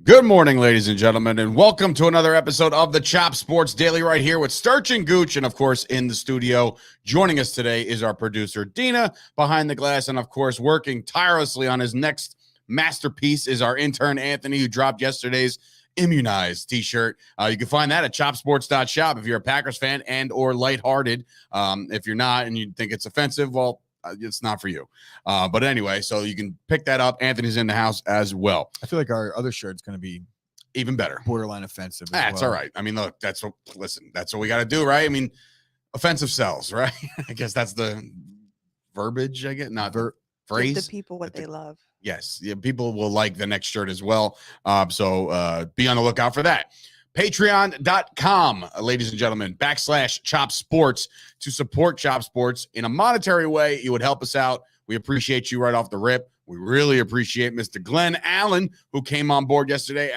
Good morning, ladies and gentlemen, and welcome to another episode of the Chop Sports Daily right here with Sturch Gooch. And, of course, in the studio, joining us today is our producer, Dina, behind the glass. And, of course, working tirelessly on his next masterpiece is our intern, Anthony, who dropped yesterday's Immunized t-shirt. You can find that at chopsports.shop if you're a Packers fan and or lighthearted. If you're not and you think it's offensive, well, it's not for you. But anyway, so you can pick that up. Anthony's in the house as well. I feel like our other shirt's going to be even better, borderline offensive. That's all right. I mean, look, that's what we got to do, right? I mean, offensive sells, right? I guess that's the verbiage. I get not phrase. Give the people what they love. Yes, yeah, people will like the next shirt as well. So be on the lookout for that. Patreon.com, ladies and gentlemen, /Chop Sports to support Chop Sports in a monetary way. You would help us out. We appreciate you right off the rip. We really appreciate Mr. Glenn Allen, who came on board yesterday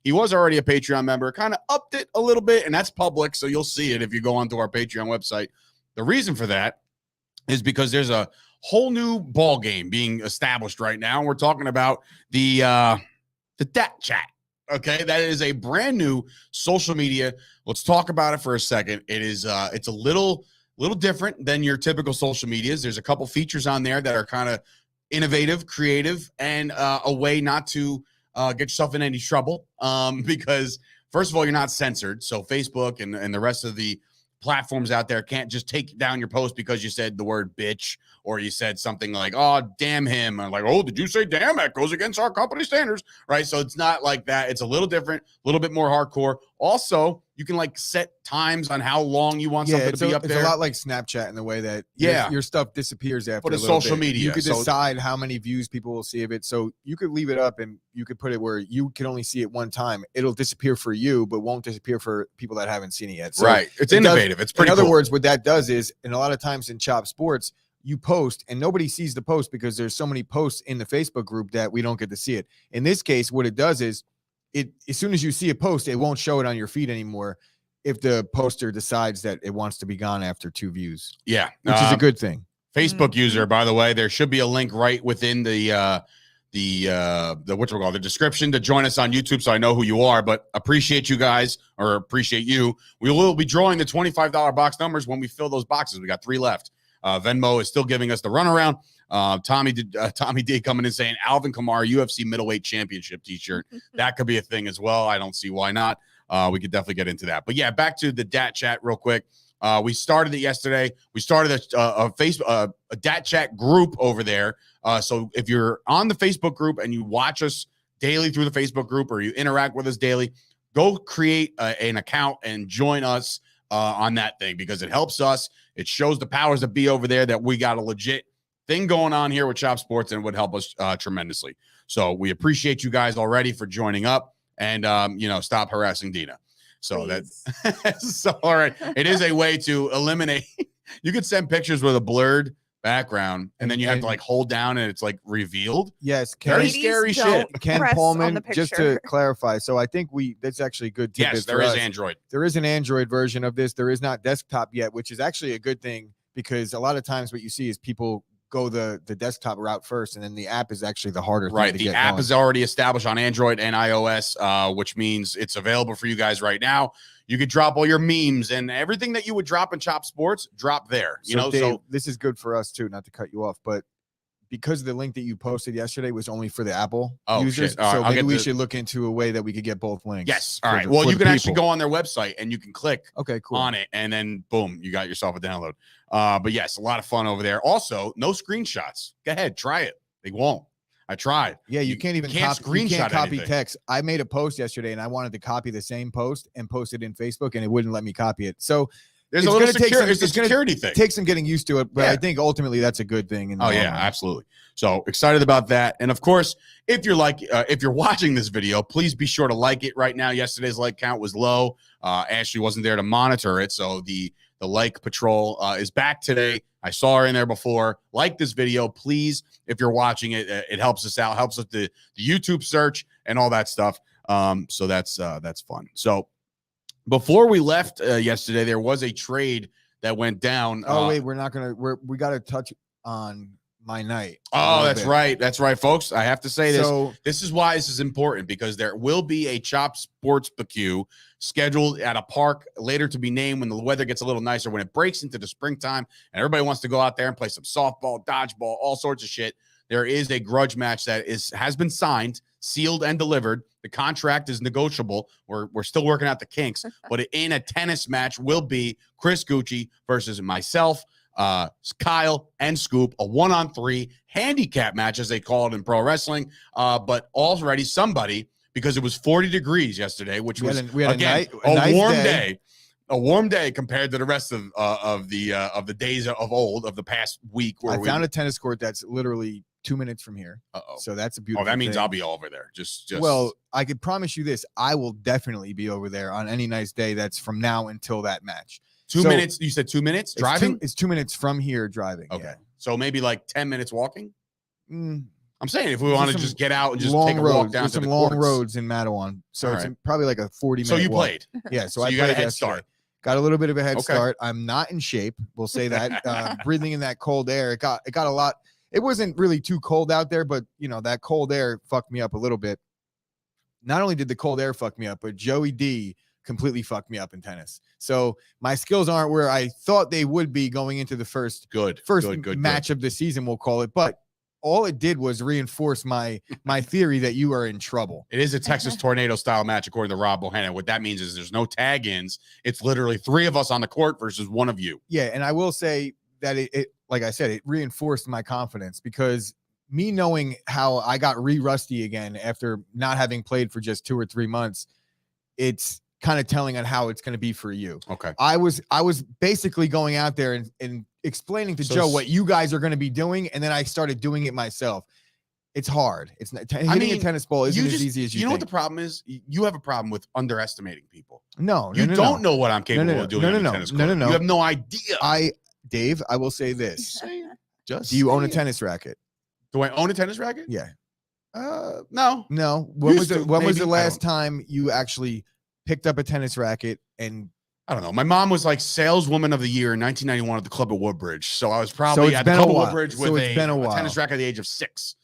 he was already a Patreon member, kind of upped it a little bit, and that's public, so you'll see it if you go onto our Patreon website. The reason for that is because there's a whole new ball game being established right now. We're talking about the Dat Chat. Okay, that is a brand new social media. Let's talk about it for a second. It is it's a little different than your typical social medias. There's a couple features on there that are kind of innovative, creative, and a way not to get yourself in any trouble. Because first of all, you're not censored. So Facebook and the rest of the platforms out there can't just take down your post because you said the word bitch or you said something like, oh, damn him. And like, oh, did you say damn? That goes against our company standards, right? So it's not like that. It's a little different, a little bit more hardcore. Also, you can like set times on how long you want something to be up there. It's a lot like Snapchat in the way that your stuff disappears after a social media. You could decide how many views people will see of it. So you could leave it up and you could put it where you can only see it one time. It'll disappear for you, but won't disappear for people that haven't seen it yet. So right. It's innovative. It's pretty cool. In other words, what that does is, and a lot of times in Chop Sports, you post and nobody sees the post because there's so many posts in the Facebook group that we don't get to see it. In this case, what it does is as soon as you see a post, it won't show it on your feed anymore if the poster decides that it wants to be gone after 2 views. Yeah. Which is a good thing. Facebook user, by the way, there should be a link right within the description to join us on YouTube so I know who you are, but appreciate you guys or appreciate you. We will be drawing the $25 box numbers when we fill those boxes. We got 3 left. Venmo is still giving us the runaround. Tommy D coming in saying Alvin Kamara UFC middleweight championship t-shirt. That could be a thing as well. I don't see why not. We could definitely get into that. But yeah, back to the Dat Chat real quick. We started it yesterday. We started a Facebook a Dat Chat group over there. So if you're on the Facebook group and you watch us daily through the Facebook group or you interact with us daily, go create an account and join us on that thing because it helps us. It shows the powers that be over there that we got a legit thing going on here with Chop Sports and it would help us tremendously. So we appreciate you guys already for joining up and, stop harassing Dina. So Please. that's so all right. It is a way to eliminate. You could send pictures with a blurred background and then you have to like hold down and it's like revealed. Yes. Very scary shit. Ken Pullman, just to clarify. So I think that's actually a good tidbit. Yes, there is Android. There is an Android version of this. There is not desktop yet, which is actually a good thing because a lot of times what you see is people go the desktop route first and then the app is actually the harder thing to get the app going. is already established on Android and iOS, which means it's available for you guys right now. You could drop all your memes and everything that you would drop in Chop Sports, drop there. So this is good for us too, not to cut you off, but because the link that you posted yesterday was only for the Apple users, so maybe we should look into a way that we could get both links. Yes. All right. Well, you can actually go on their website and you can click on it and then boom, you got yourself a download. But yes, a lot of fun over there. Also, no screenshots. Go ahead, try it. They won't. I tried. Yeah, you can't even copy text. I made a post yesterday and I wanted to copy the same post and post it in Facebook and it wouldn't let me copy it. So there's a little security thing. Take some getting used to it, but I think ultimately that's a good thing. Absolutely. So excited about that. And of course, if you're watching this video, please be sure to like it right now. Yesterday's like count was low. Ashley wasn't there to monitor it, so the like patrol is back today. I saw her in there before. Like this video, please. If you're watching it, it helps us out, helps with the YouTube search and all that stuff. So that's fun. So before we left yesterday, there was a trade that went down. Oh wait, we got to touch on my night. Oh, that's right. That's right, folks. I have to say this. So This is why this is important, because there will be a Chop Sports barbecue scheduled at a park later to be named when the weather gets a little nicer, when it breaks into the springtime and everybody wants to go out there and play some softball, dodgeball, all sorts of shit. There is a grudge match that has been signed, sealed, and delivered. The contract is negotiable. We're still working out the kinks, but in a tennis match will be Chris Gucci versus myself, Kyle, and Scoop, a 1-on-3 handicap match, as they call it in pro wrestling. But already somebody, because it was 40 degrees yesterday, which was again a nice warm day. A warm day compared to the rest of the days of old of the past week. Where I found a tennis court that's literally 2 minutes from here. So that's a beautiful. Oh, that means thing. I'll be over there. Just well, I could promise you this: I will definitely be over there on any nice day. That's from now until that match. 2 minutes. You said 2 minutes driving. It's 2 minutes from here driving. Okay, yeah. So maybe like 10 minutes walking. I'm saying if we There's want to some just get out and just long take a roads. walk down There's to some the long courts. roads in Matawan, so All it's right. probably like a 40-minute. So you walk. played. Yeah, so I you got a played head yesterday. start. Got a little bit of a head Okay. start. I'm not in shape. We'll say that. Breathing in that cold air, it got a lot. It wasn't really too cold out there, but that cold air fucked me up a little bit. Not only did the cold air fuck me up, but Joey D completely fucked me up in tennis. So my skills aren't where I thought they would be going into the first match of the season, we'll call it. But all it did was reinforce my theory that you are in trouble. It is a Texas tornado style match, according to Rob Bohannon. What that means is there's no tag-ins. It's literally 3 of us on the court versus 1 of you. Yeah, and I will say that it like I said, it reinforced my confidence, because me knowing how I got rusty again after not having played for just 2 or 3 months, it's kind of telling on how it's going to be for you. Okay. I was basically going out there and explaining to Joe what you guys are going to be doing, and then I started doing it myself. It's hard. It's not hitting a tennis ball isn't as easy as you think. You know what the problem is? You have a problem with underestimating people. No, you don't know what I'm capable of doing. No. You have no idea. Dave, I will say this. Just do you own a tennis racket? Do I own a tennis racket? Yeah. No. When was the last time you actually picked up a tennis racket? And I don't know. My mom was like saleswoman of the year in 1991 at the club at Woodbridge. So I was probably at the club at Woodbridge with a tennis racket at the age of 6.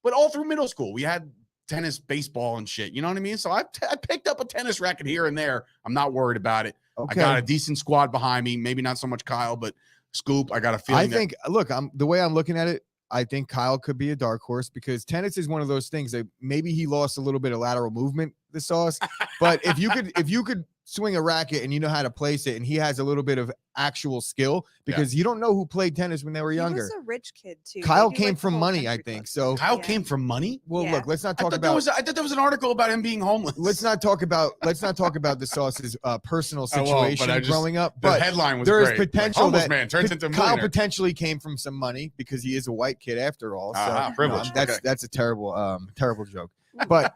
But all through middle school, we had tennis, baseball, and shit. You know what I mean? So I picked up a tennis racket here and there. I'm not worried about it. Okay. I got a decent squad behind me. Maybe not so much Kyle, but Scoop. I got a feeling. Look, the way I'm looking at it, I think Kyle could be a dark horse, because tennis is one of those things that maybe he lost a little bit of lateral movement, the sauce. But if you could swing a racket and you know how to place it, and he has a little bit of actual skill, because you don't know who played tennis when they were younger. He was a rich kid too. Kyle came from money, I think. So Kyle came from money. Well, look, let's not talk about. I thought there was an article about him being homeless. Let's not talk about the sauce's personal situation growing up. The but headline was there is great. potential Like, that man turns into Kyle potentially came from some money, because he is a white kid after all. So privilege. That's a terrible joke. But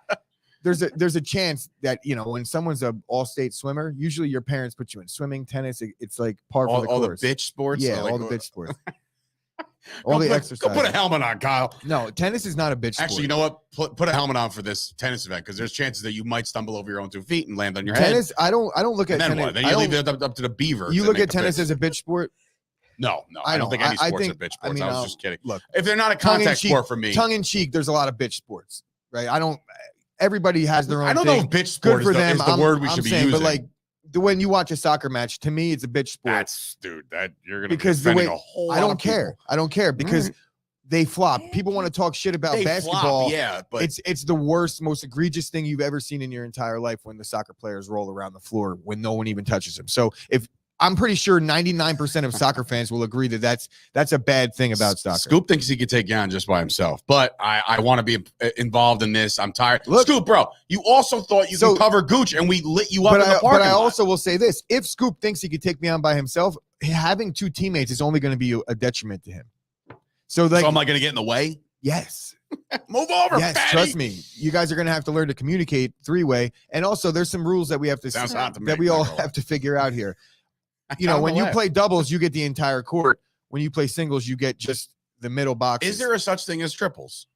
there's a chance that when someone's a all-state swimmer, usually your parents put you in swimming, tennis. It's like par for the course. All the bitch sports. Yeah, all the bitch sports. All the exercise. Go put a helmet on, Kyle. No, tennis is not a bitch sport. Actually, you know what? Put a helmet on for this tennis event, because there's chances that you might stumble over your own 2 feet and land on your head. Tennis, I don't look at tennis. What? Then you leave it up to the beaver. You look at tennis as a bitch sport? No, I don't think any sports are bitch sports. I was just kidding. Look, if they're not a contact sport for me, tongue in cheek, there's a lot of bitch sports, right? Everybody has their own. I don't know if bitch sport is the word we should be using. But like when you watch a soccer match, to me, it's a bitch sport. You're gonna be defending a whole lot of people. I don't care because they flop. People want to talk shit about basketball. But it's the worst, most egregious thing you've ever seen in your entire life when the soccer players roll around the floor when no one even touches them. So I'm pretty sure 99% of soccer fans will agree that that's a bad thing about soccer. Scoop thinks he could take you on just by himself, but I want to be involved in this. I'm tired. Look, Scoop, bro, you also thought you could cover Gooch, and we lit you up in the parking lot. But I also will say this: if Scoop thinks he could take me on by himself, having 2 teammates is only going to be a detriment to him. So am I going to get in the way? Yes. Move over. Yes, fatty. Trust me. You guys are going to have to learn to communicate 3-way, and also there's some rules that we have to have to figure out here. When you play doubles, you get the entire court. When you play singles, you get just the middle box. Is there a such thing as triples?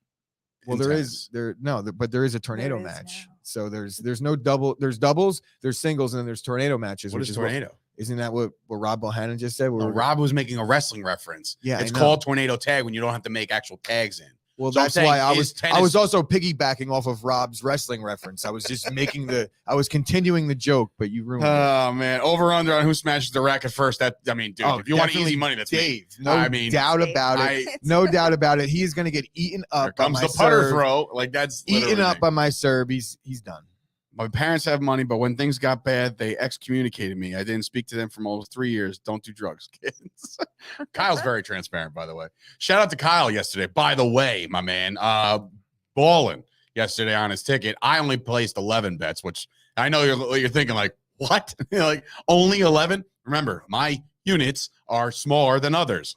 Well, there is a tornado match. Now. So there's no double. There's doubles, there's singles, and then there's tornado matches. What is tornado? Isn't that what Rob Bohannon just said? No, Rob was making a wrestling reference. Yeah, it's called tornado tag when you don't have to make actual tags in. Well, So that's why I was also piggybacking off of Rob's wrestling reference. I was just I was continuing the joke, but you ruined it. Oh man, over under on who smashes the racket first. Dude, if you want easy money, that's Dave. Me. Doubt about it. No doubt about it. He's gonna get eaten up. Here comes the putter throw. Like that's eaten up by my serve. He's done. My parents have money, but when things got bad, they excommunicated me. I didn't speak to them for almost 3 years. Don't do drugs, kids. Kyle's very transparent, by the way. Shout out to Kyle yesterday. By the way, my man, balling yesterday on his ticket. I only placed 11 bets, which I know you're thinking like, what? Like only 11? Remember, my units are smaller than others.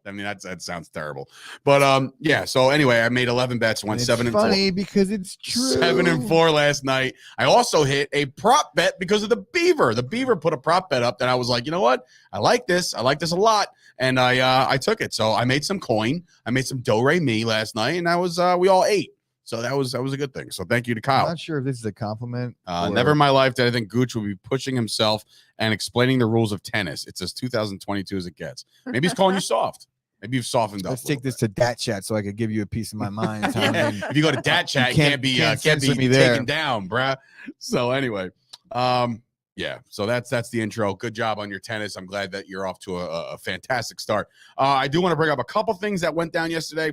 I mean, that sounds terrible. But yeah, so anyway, I made 11 bets, went 7 and 4. Funny because it's true. 7 and 4 last night. I also hit a prop bet because of the Beaver. The Beaver put a prop bet up that I was like, you know what? I like this. I like this a lot. And I took it. So I made some coin. I made some do-re-mi last night, and that was we all ate. So that was a good thing. So thank you to Kyle. I'm not sure if this is a compliment. Never in my life did I think Gooch will be pushing himself and explaining the rules of tennis. It's as 2022 as it gets. Maybe he's calling you soft. Maybe you've softened up. Let's take this to Dat Chat so I could give you a piece of my mind. If you go to Dat Chat, you can't be taken down, bruh. So anyway, yeah. So that's the intro. Good job on your tennis. I'm glad that you're off to a fantastic start. I do want to bring up a couple things that went down yesterday.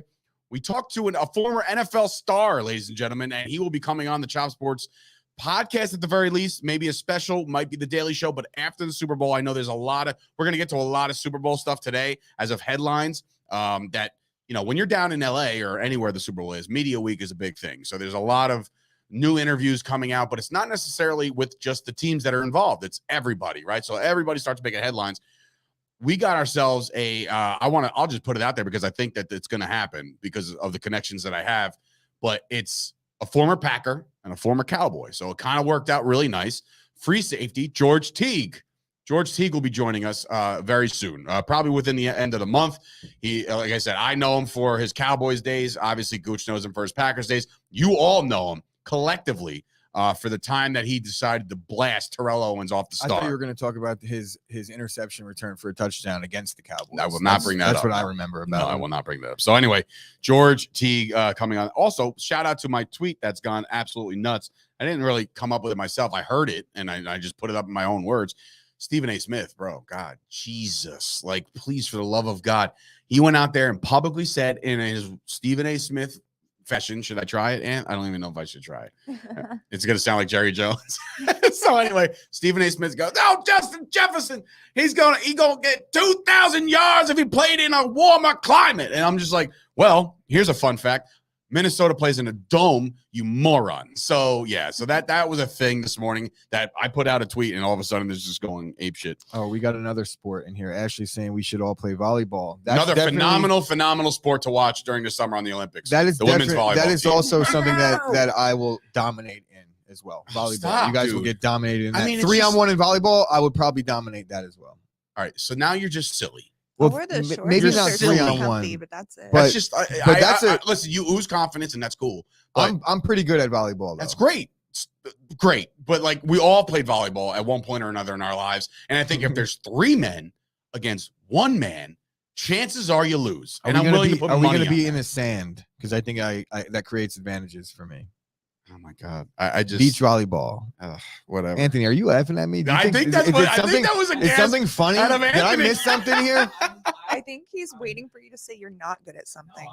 We talked to a former NFL star, ladies and gentlemen, and he will be coming on the Chop Sports podcast at the very least. Maybe a special, might be the Daily Show, but after the Super Bowl, I know there's we're going to get to a lot of Super Bowl stuff today as of headlines that, when you're down in LA or anywhere the Super Bowl is, Media Week is a big thing. So there's a lot of new interviews coming out, but it's not necessarily with just the teams that are involved. It's everybody, right? So everybody starts making headlines. We got ourselves I'll just put it out there because I think that it's going to happen because of the connections that I have, but it's a former Packer and a former Cowboy. So it kind of worked out really nice. Free safety, George Teague. George Teague will be joining us very soon, probably within the end of the month. He, like I said, I know him for his Cowboys days. Obviously, Gooch knows him for his Packers days. You all know him collectively for the time that he decided to blast Terrell Owens off the start. I thought you were going to talk about his interception return for a touchdown against the Cowboys. I will not bring that up. That's what I remember about. No, I will not bring that up. So anyway, George Teague coming on. Also, shout out to my tweet that's gone absolutely nuts. I didn't really come up with it myself. I heard it, and I just put it up in my own words. Stephen A. Smith, bro, God, Jesus, like, please, for the love of God. He went out there and publicly said in his Stephen A. Smith fashion, should I try it? And I don't even know if I should try it. It's going to sound like Jerry Jones. So anyway, Stephen A. Smith goes, "Oh, Justin Jefferson, he gonna get 2,000 yards if he played in a warmer climate." And I'm just like, well, here's a fun fact. Minnesota plays in a dome, you moron. So yeah, so that was a thing this morning that I put out a tweet, and all of a sudden it's just going ape shit. Oh, we got another sport in here. Ashley's saying we should all play volleyball. That's another phenomenal sport to watch during the summer on the Olympics. That is the women's volleyball. That is also something that I will dominate in as well. Volleyball. Stop, you guys dude. will get dominated in that. I mean, 3-on-1 in volleyball, I would probably dominate that as well. All right, so now you're just silly. Well, wear the shorts. Maybe not They're 3-on-1, but that's it. That's just. Listen, you ooze confidence, and that's cool. I'm pretty good at volleyball. Though. That's great. Great, but like we all played volleyball at one point or another in our lives, and I think if there's 3 men against 1 man, chances are you lose. And I'm willing to put money on. Are we going to be in the sand? Because I think I that creates advantages for me. Oh my God! I just beach volleyball. Whatever. Anthony, are you laughing at me? I think that was a guess. Is something funny? Did I miss something here? I think he's waiting for you to say you're not good at something.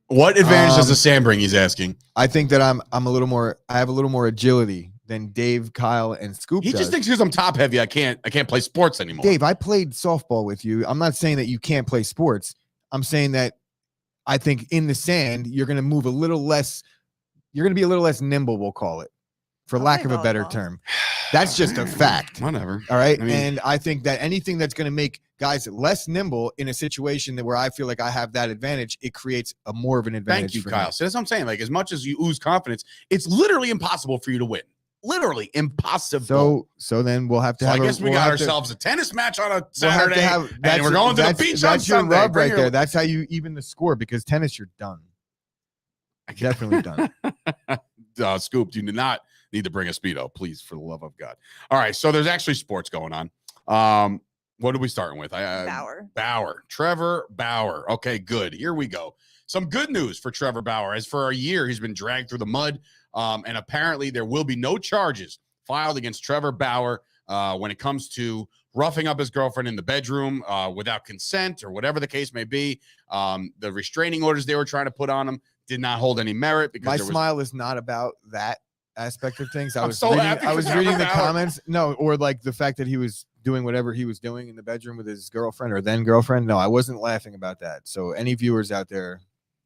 What advantage does the sand bring? He's asking. I think that I'm a little more. I have a little more agility than Dave, Kyle, and Scoop. He just thinks because I'm top heavy, I can't play sports anymore. Dave, I played softball with you. I'm not saying that you can't play sports. I'm saying that I think in the sand, you're going to move a little less. You're going to be a little less nimble, we'll call it, for lack of a better term. That's just a fact. Whatever. All right. And I think that anything that's going to make guys less nimble in a situation where I feel like I have that advantage, it creates a more of an advantage. Thank you, Kyle. So that's what I'm saying. Like, as much as you ooze confidence, it's literally impossible for you to win. Literally impossible. So then we'll have to. I guess we got ourselves a tennis match on a Saturday, and we're going to the beach on Sunday. That's your rub right there. there. That's how you even the score, because tennis, you're done. Definitely done. Scoop, you do not need to bring a Speedo, please, for the love of God. All right, so there's actually sports going on. What are we starting with? Bauer. Trevor Bauer. Okay, good. Here we go. Some good news for Trevor Bauer. As for a year, he's been dragged through the mud, and apparently there will be no charges filed against Trevor Bauer when it comes to roughing up his girlfriend in the bedroom without consent or whatever the case may be. The restraining orders they were trying to put on him did not hold any merit because my smile is not about that aspect of things. I was happy reading the comments. No, or like the fact that he was doing whatever he was doing in the bedroom with his girlfriend or then girlfriend. No, I wasn't laughing about that. So any viewers out there,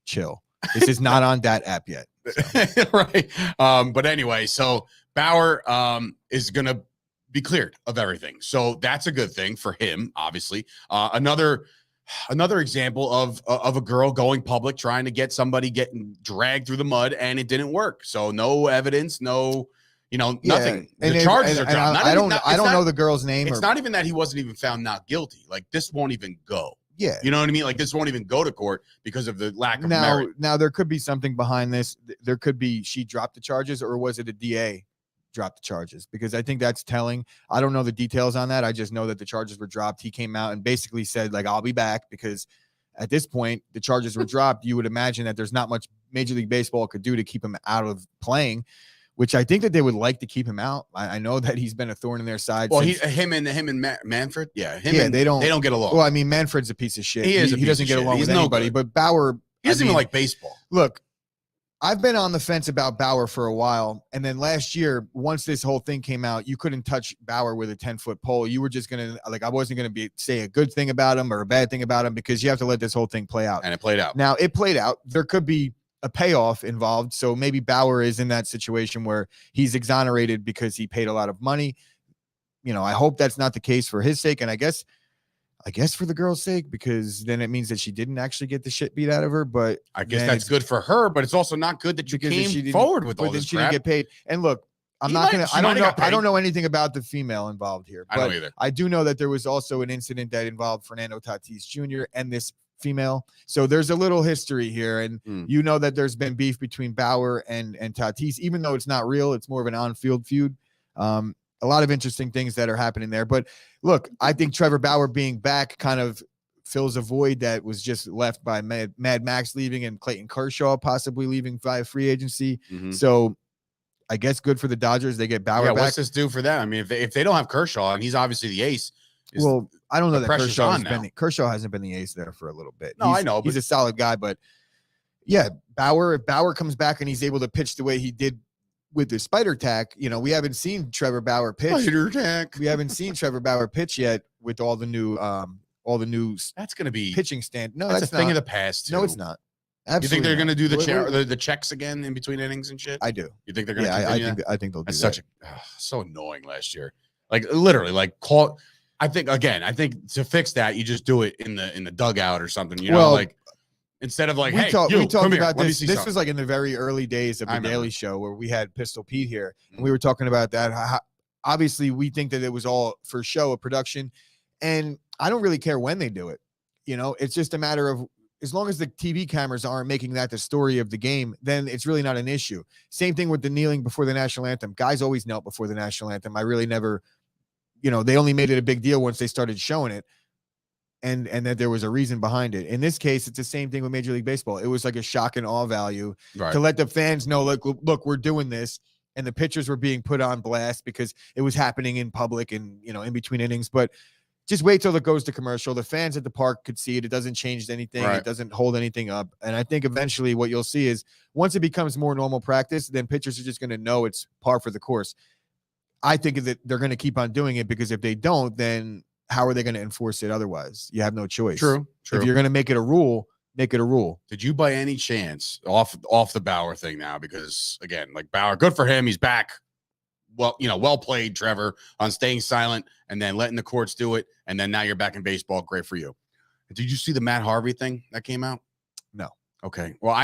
chill. This is not on that app yet. So. Right. But anyway, so Bauer is going to be cleared of everything. So that's a good thing for him, obviously. Another example of a girl going public, trying to get somebody getting dragged through the mud, and it didn't work. So no evidence, no, nothing. The charges are dropped. I don't know the girl's name. It's not even that he wasn't even found not guilty. Like, this won't even go. Yeah. You know what I mean? Like, this won't even go to court because of the lack of merit. Now there could be something behind this. There could be she dropped the charges, or was it a DA dropped the charges? Because I think that's telling. I don't know the details on that. I just know that the charges were dropped. He came out and basically said, like, I'll be back, because at this point the charges were dropped. You would imagine that there's not much Major League Baseball could do to keep him out of playing, which I think that they would like to keep him out. I know that he's been a thorn in their side. Well, him and Manfred, they don't get along. Well, I mean, Manfred's a piece of shit. He doesn't get along with anybody. But Bauer, he doesn't even like baseball. Look, I've been on the fence about Bauer for a while, and then last year, once this whole thing came out, you couldn't touch Bauer with a 10-foot pole. You were just gonna, like, I wasn't gonna say a good thing about him or a bad thing about him, because you have to let this whole thing play out. And it played out. Now it played out. There could be a payoff involved. So maybe Bauer is in that situation where he's exonerated because he paid a lot of money. I hope that's not the case for his sake. And I guess for the girl's sake, because then it means that she didn't actually get the shit beat out of her. But I guess that's good for her, but it's also not good that you came forward with all this she crap. Didn't get paid. And look, I don't know anything about the female involved here. But I don't either. I do know that there was also an incident that involved Fernando Tatis Jr. and this female. So there's a little history here. And you know that there's been beef between Bauer and Tatis, even though it's not real. It's more of an on-field feud. A lot of interesting things that are happening there. But look, I think Trevor Bauer being back kind of fills a void that was just left by Mad Max leaving and Clayton Kershaw possibly leaving via free agency. So I guess good for the Dodgers. They get Bauer back. What's this do for them? I mean, if they don't have Kershaw, and he's obviously the ace. Well, I don't know that Kershaw hasn't been the ace there for a little bit. No, I know. He's a solid guy, but yeah, if Bauer comes back and he's able to pitch the way he did with the spider tack, we haven't seen Trevor Bauer pitch. Spider tack. We haven't seen Trevor Bauer pitch yet with all the new That's going to be pitching stand. No, that's a thing of the past. No, it's not. Absolutely. You think they're going to do the checks again in between innings and shit? I do. You think they're going to? Yeah, I think they'll do that. So annoying last year. Like, literally, like, call. I think to fix that, you just do it in the dugout or something. Like, instead of like, we talked about this. This was like in the very early days of the Daily Show where we had Pistol Pete here, and we were talking about that. Obviously, we think that it was all for show, a production, and I don't really care when they do it. It's just a matter of, as long as the TV cameras aren't making that the story of the game, then it's really not an issue. Same thing with the kneeling before the national anthem. Guys always knelt before the national anthem. I really never. They only made it a big deal once they started showing it, and that there was a reason behind it. In this case, it's the same thing with Major League Baseball. It was like a shock and awe value to let the fans know, look, we're doing this, and the pitchers were being put on blast because it was happening in public and in between innings. But just wait till it goes to commercial. The fans at the park could see it. It doesn't change anything. It doesn't hold anything up. And I think eventually what you'll see is once it becomes more normal practice, then pitchers are just going to know it's par for the course. I think that they're going to keep on doing it, because if they don't, then how are they going to enforce it otherwise? You have no choice. True. If you're going to make it a rule, make it a rule. Did you by any chance off the Bauer thing now? Because again, like, Bauer, good for him. He's back. Well, well played, Trevor, on staying silent and then letting the courts do it. And then now you're back in baseball. Great for you. Did you see the Matt Harvey thing that came out? No. Okay. Well,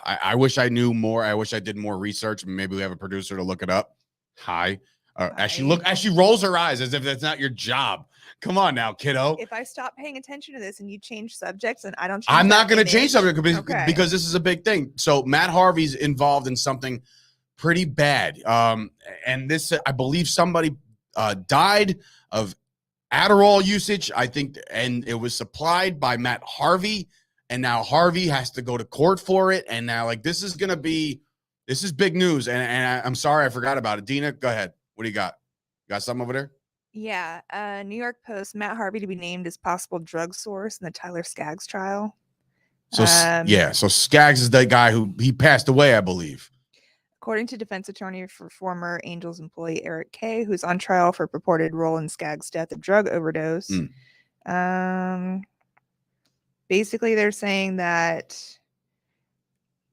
I wish I knew more. I wish I did more research. Maybe we have a producer to look it up. Hi. As she rolls her eyes as if that's not your job. Come on now, kiddo. If I stop paying attention to this and you change subjects and I don't I'm not going to change subject because this is a big thing. So Matt Harvey's involved in something pretty bad. And this, I believe somebody died of Adderall usage, I think, and it was supplied by Matt Harvey, and now Harvey has to go to court for it. And now, like, this is big news. And I'm sorry I forgot about it. Dina, go ahead. What do you got? Got something over there? Yeah. New York Post, Matt Harvey to be named as possible drug source in the Tyler Skaggs trial. So so Skaggs is the guy who he passed away, I believe. According to defense attorney for former Angels employee Eric Kay, who's on trial for purported role in Skaggs' death of drug overdose. Basically, they're saying that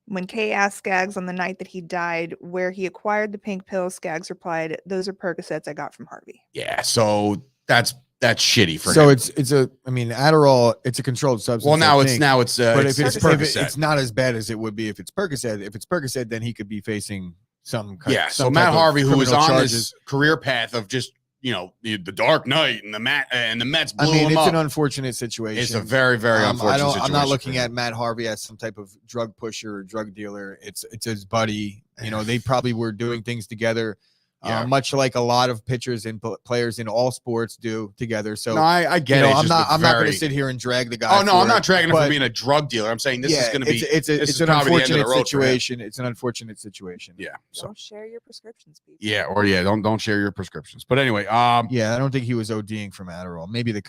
when Kay asked Skaggs on the night that he died where he acquired the pink pills, Skaggs replied, "Those are Percocets I got from Harvey." Yeah, so that's shitty for him. So Adderall, it's a controlled substance. Well, now it's but it's if Percocet. it's not as bad as it would be if it's Percocet. If it's Percocet, then he could be facing some so Matt Harvey, who was on this career path of just the Dark Knight and the Mets blew him it's up. an unfortunate situation. It's a very, very unfortunate situation. I'm not looking at Matt Harvey as some type of drug pusher or drug dealer. It's his buddy. They probably were doing things together. Much like a lot of pitchers and players in all sports do together. So no, I get it. I'm not going to sit here and drag the guy. Oh no, I'm not dragging him for being a drug dealer. I'm saying this is going to be. It's an unfortunate situation. It's an unfortunate situation. Yeah. So don't share your prescriptions, people. Yeah, or don't share your prescriptions. But anyway, I don't think he was ODing from Adderall. Maybe the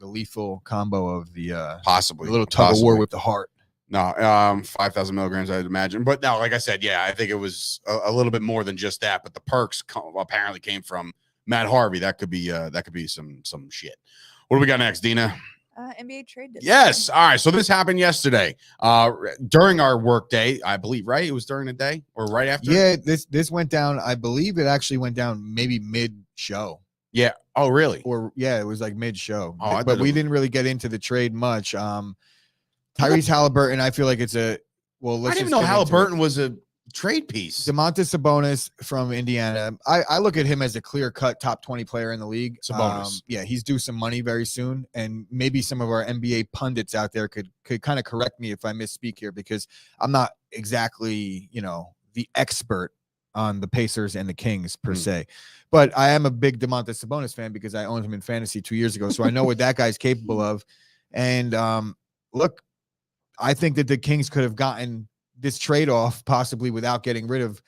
lethal combo of the possibly a little tug of war with the heart. No, 5,000 milligrams, I'd imagine. But no, like I said, I think it was a little bit more than just that. But the perks apparently came from Matt Harvey. That could be some shit. What do we got next, Dina? NBA trade deadline. Yes. All right. So this happened yesterday during our work day, I believe, right? It was during the day or right after? Yeah, this went down. I believe it actually went down maybe mid-show. Yeah. Oh, really? Or, it was like mid-show. Oh, but we didn't really get into the trade much. Tyrese Halliburton, I feel like it's I didn't even know Halliburton was a trade piece. Domantas Sabonis from Indiana. I look at him as a clear-cut top 20 player in the league. Sabonis. He's due some money very soon, and maybe some of our NBA pundits out there could kind of correct me if I misspeak here, because I'm not exactly, the expert on the Pacers and the Kings per se. But I am a big Domantas Sabonis fan because I owned him in fantasy 2 years ago, so I know what that guy's capable of. And look, I think that the Kings could have gotten this trade off possibly without getting rid of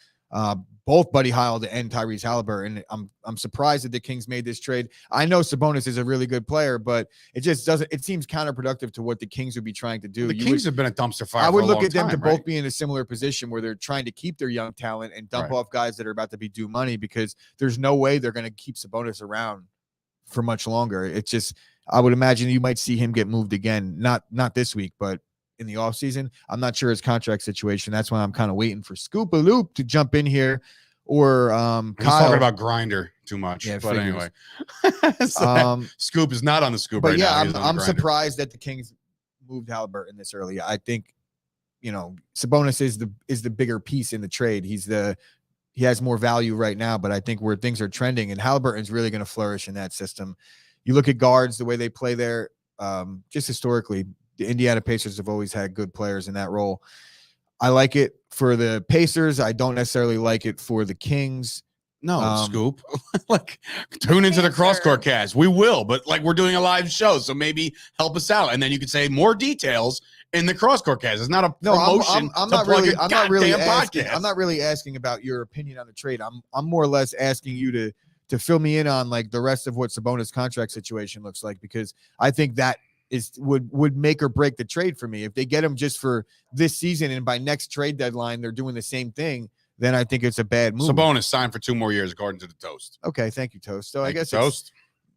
both Buddy Hield and Tyrese Halliburton. I'm surprised that the Kings made this trade. I know Sabonis is a really good player, but it just doesn't. It seems counterproductive to what the Kings would be trying to do. The Kings have been a dumpster fire. I would look at them to both be in a similar position where they're trying to keep their young talent and dump off guys that are about to be due money, because there's no way they're going to keep Sabonis around for much longer. It's just, I would imagine you might see him get moved again. Not this week, but in the offseason. I'm not sure his contract situation. That's why I'm kind of waiting for Scoop-a-Loop to jump in here, or he's talking about Grinder too much. Yeah, but figures. Anyway, Scoop is not on the Scoop right now. I'm surprised that the Kings moved Halliburton this early. I think, Sabonis is the bigger piece in the trade. He has more value right now, but I think where things are trending, and Halliburton's really going to flourish in that system. You look at guards, the way they play there, just historically, the Indiana Pacers have always had good players in that role. I like it for the Pacers. I don't necessarily like it for the Kings. No, Scoop. Tune into the Crosscourt cast. We will, but we're doing a live show, so maybe help us out, and then you can say more details in the Crosscourt cast. It's not a promotion. I'm not really asking about your opinion on the trade. I'm more or less asking you to fill me in on the rest of what Sabonis' contract situation looks like, because I think that would make or break the trade for me. If they get him just for this season and by next trade deadline they're doing the same thing, then I think it's a bad move. Sabonis signed for 2 more years according to the Toast. Okay, thank you, Toast. So I guess Toast.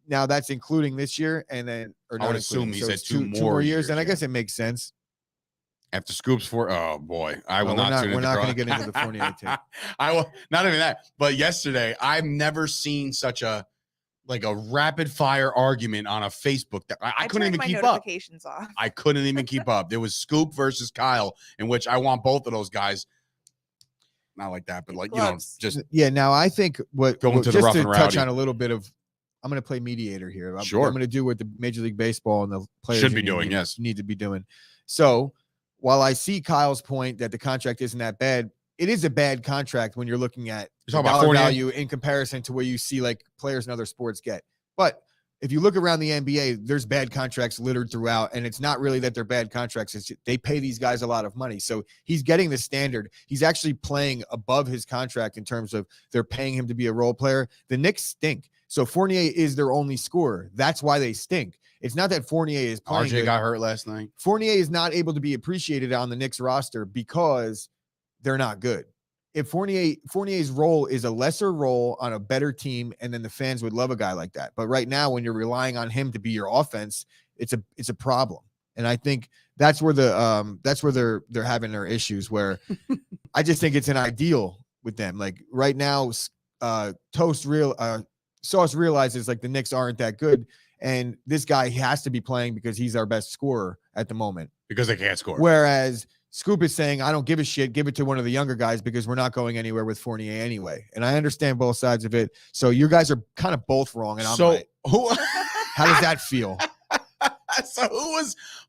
Now that's including this year, and then I would assume he said 2 more years, and I guess it makes sense. After Scoops oh boy, we're not going to get into the Fournier tape. I will not even that. But yesterday, I've never seen such a rapid fire argument on a Facebook that I couldn't even keep up. Off. I couldn't even keep up. There was Scoop versus Kyle, in which I want both of those guys. Not like that, but just Now I think going to the rough and rowdy. Touch on a little bit of. I'm going to play mediator here. Sure. I'm going to do what the Major League Baseball and the players should be doing. Yes, need to be doing. So while I see Kyle's point that the contract isn't that bad, it is a bad contract when you're looking at You're the talking about dollar Fournier? value in comparison to where you see like players in other sports get. But if you look around the NBA, there's bad contracts littered throughout, and it's not really that they're bad contracts. It's they pay these guys a lot of money. So he's getting the standard. He's actually playing above his contract in terms of they're paying him to be a role player. The Knicks stink. So Fournier is their only scorer. That's why they stink. It's not that Fournier is playing RJ good. got hurt last night. Fournier is not able to be appreciated on the Knicks roster because they're not good. If Fournier's role is a lesser role on a better team, and then the fans would love a guy like that. But right now, when you're relying on him to be your offense, it's a problem. And I think that's where they're having their issues. Where I just think it's an ideal with them. Like right now, Sauce realizes like the Knicks aren't that good, and this guy has to be playing because he's our best scorer at the moment. Because they can't score. Whereas Scoop is saying, I don't give a shit. Give it to one of the younger guys because we're not going anywhere with Fournier anyway. And I understand both sides of it. So you guys are kind of both wrong. And I'm right. How does that feel? So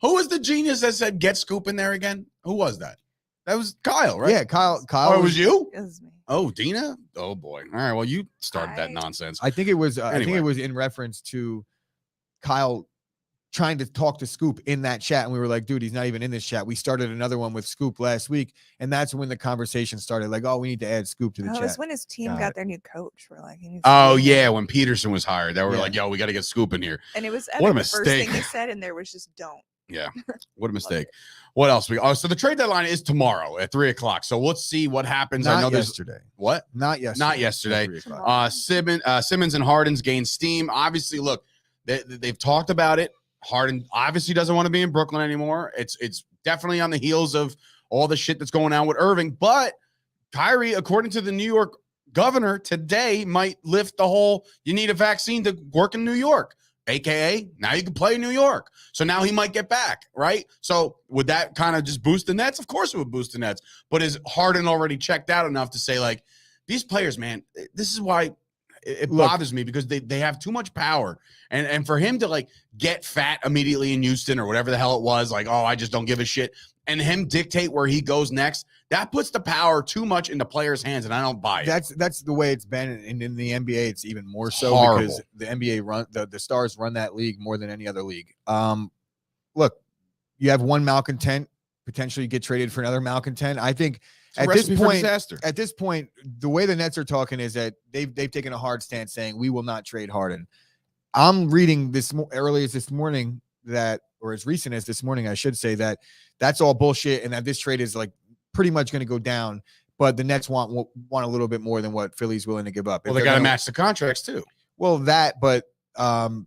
who was the genius that said get Scoop in there again? Who was that? That was Kyle, right? Yeah, Kyle. Oh, it was you? It was me. Oh, Dina? Oh boy. All right. Well, you started that nonsense. I think it was. I think Anyway. it was in reference to Kyle trying to talk to Scoop in that chat, and we were like, dude, he's not even in this chat. We started another one with Scoop last week, and that's when the conversation started. Like, oh, we need to add Scoop to the Oh, it chat. was when his team Got got it. their new coach. We're like, he needs to Oh be in there. yeah, when Peterson was hired, they were Yeah. like, "Yo, we got to get Scoop in here." And it was What a the first mistake. thing he said, and there was just don't. Yeah, what a mistake. What else? So the trade deadline is tomorrow at 3:00. So let's see what happens. I know Not there's yesterday. what? Not yesterday. Not yesterday. At 3 o'clock. Tomorrow. Simmons and Harden's gained steam. Obviously, look, they've talked about it. Harden obviously doesn't want to be in Brooklyn anymore. It's definitely on the heels of all the shit that's going on with Irving. But Kyrie, according to the New York governor today, might lift the whole you need a vaccine to work in New York, aka now you can play in New York. So now he might get back, right? So would that kind of just boost the Nets? Of course it would boost the Nets. But is Harden already checked out enough to say, like, these players, man, this is why it bothers me, because they have too much power. And for him to like get fat immediately in Houston or whatever the hell it was, like, oh, I just don't give a shit, and him dictate where he goes next, that puts the power too much into players' hands, and I don't buy it. That's the way it's been, and in the NBA, it's even more so Horrible. because the NBA the stars run that league more than any other league. Look, you have one malcontent potentially get traded for another malcontent. I think It's a at this recipe for point, disaster. at this point, the way the Nets are talking is that they've taken a hard stance saying we will not trade Harden. I'm reading this early as this morning that, or as recent as this morning, I should say, that that's all bullshit and that this trade is like pretty much going to go down. But the Nets want a little bit more than what Philly's willing to give up. Well, If they they're got to gonna- match the contracts too. Well, that, but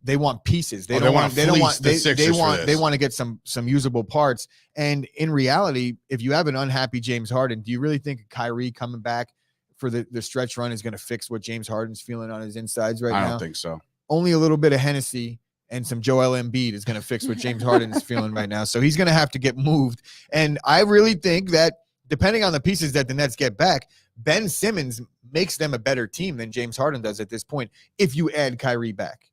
they want pieces. They Oh, don't they want. They don't fleece want. the Sixers for They this. want to get some usable parts. And in reality, if you have an unhappy James Harden, do you really think Kyrie coming back for the stretch run is going to fix what James Harden's feeling on his insides right I now? don't think so. Only a little bit of Hennessy and some Joel Embiid is going to fix what James Harden is feeling right now. So he's going to have to get moved. And I really think that depending on the pieces that the Nets get back, Ben Simmons makes them a better team than James Harden does at this point if you add Kyrie back.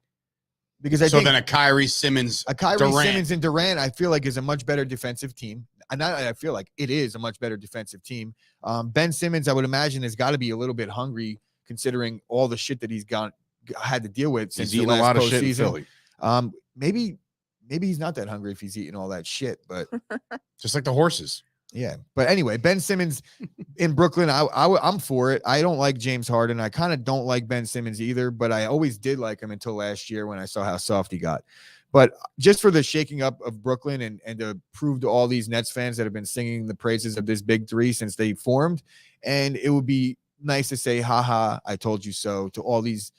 Because I think Then a Kyrie Simmons, a Kyrie Durant. Simmons and Durant, I feel like, is a much better defensive team. And I feel like it is a much better defensive team. Ben Simmons, I would imagine, has got to be a little bit hungry considering all the shit that he's had to deal with since he's the eating a last lot of shit in postseason. Philly, Maybe he's not that hungry if he's eating all that shit, but just like the horses. yeah. But anyway, Ben Simmons in Brooklyn, I'm for it. I don't like James Harden. I kind of don't like Ben Simmons either, but I always did like him until last year when I saw how soft he got. But just for the shaking up of Brooklyn and to prove to all these Nets fans that have been singing the praises of this big three since they formed, and it would be nice to say, haha, I told you so to all these.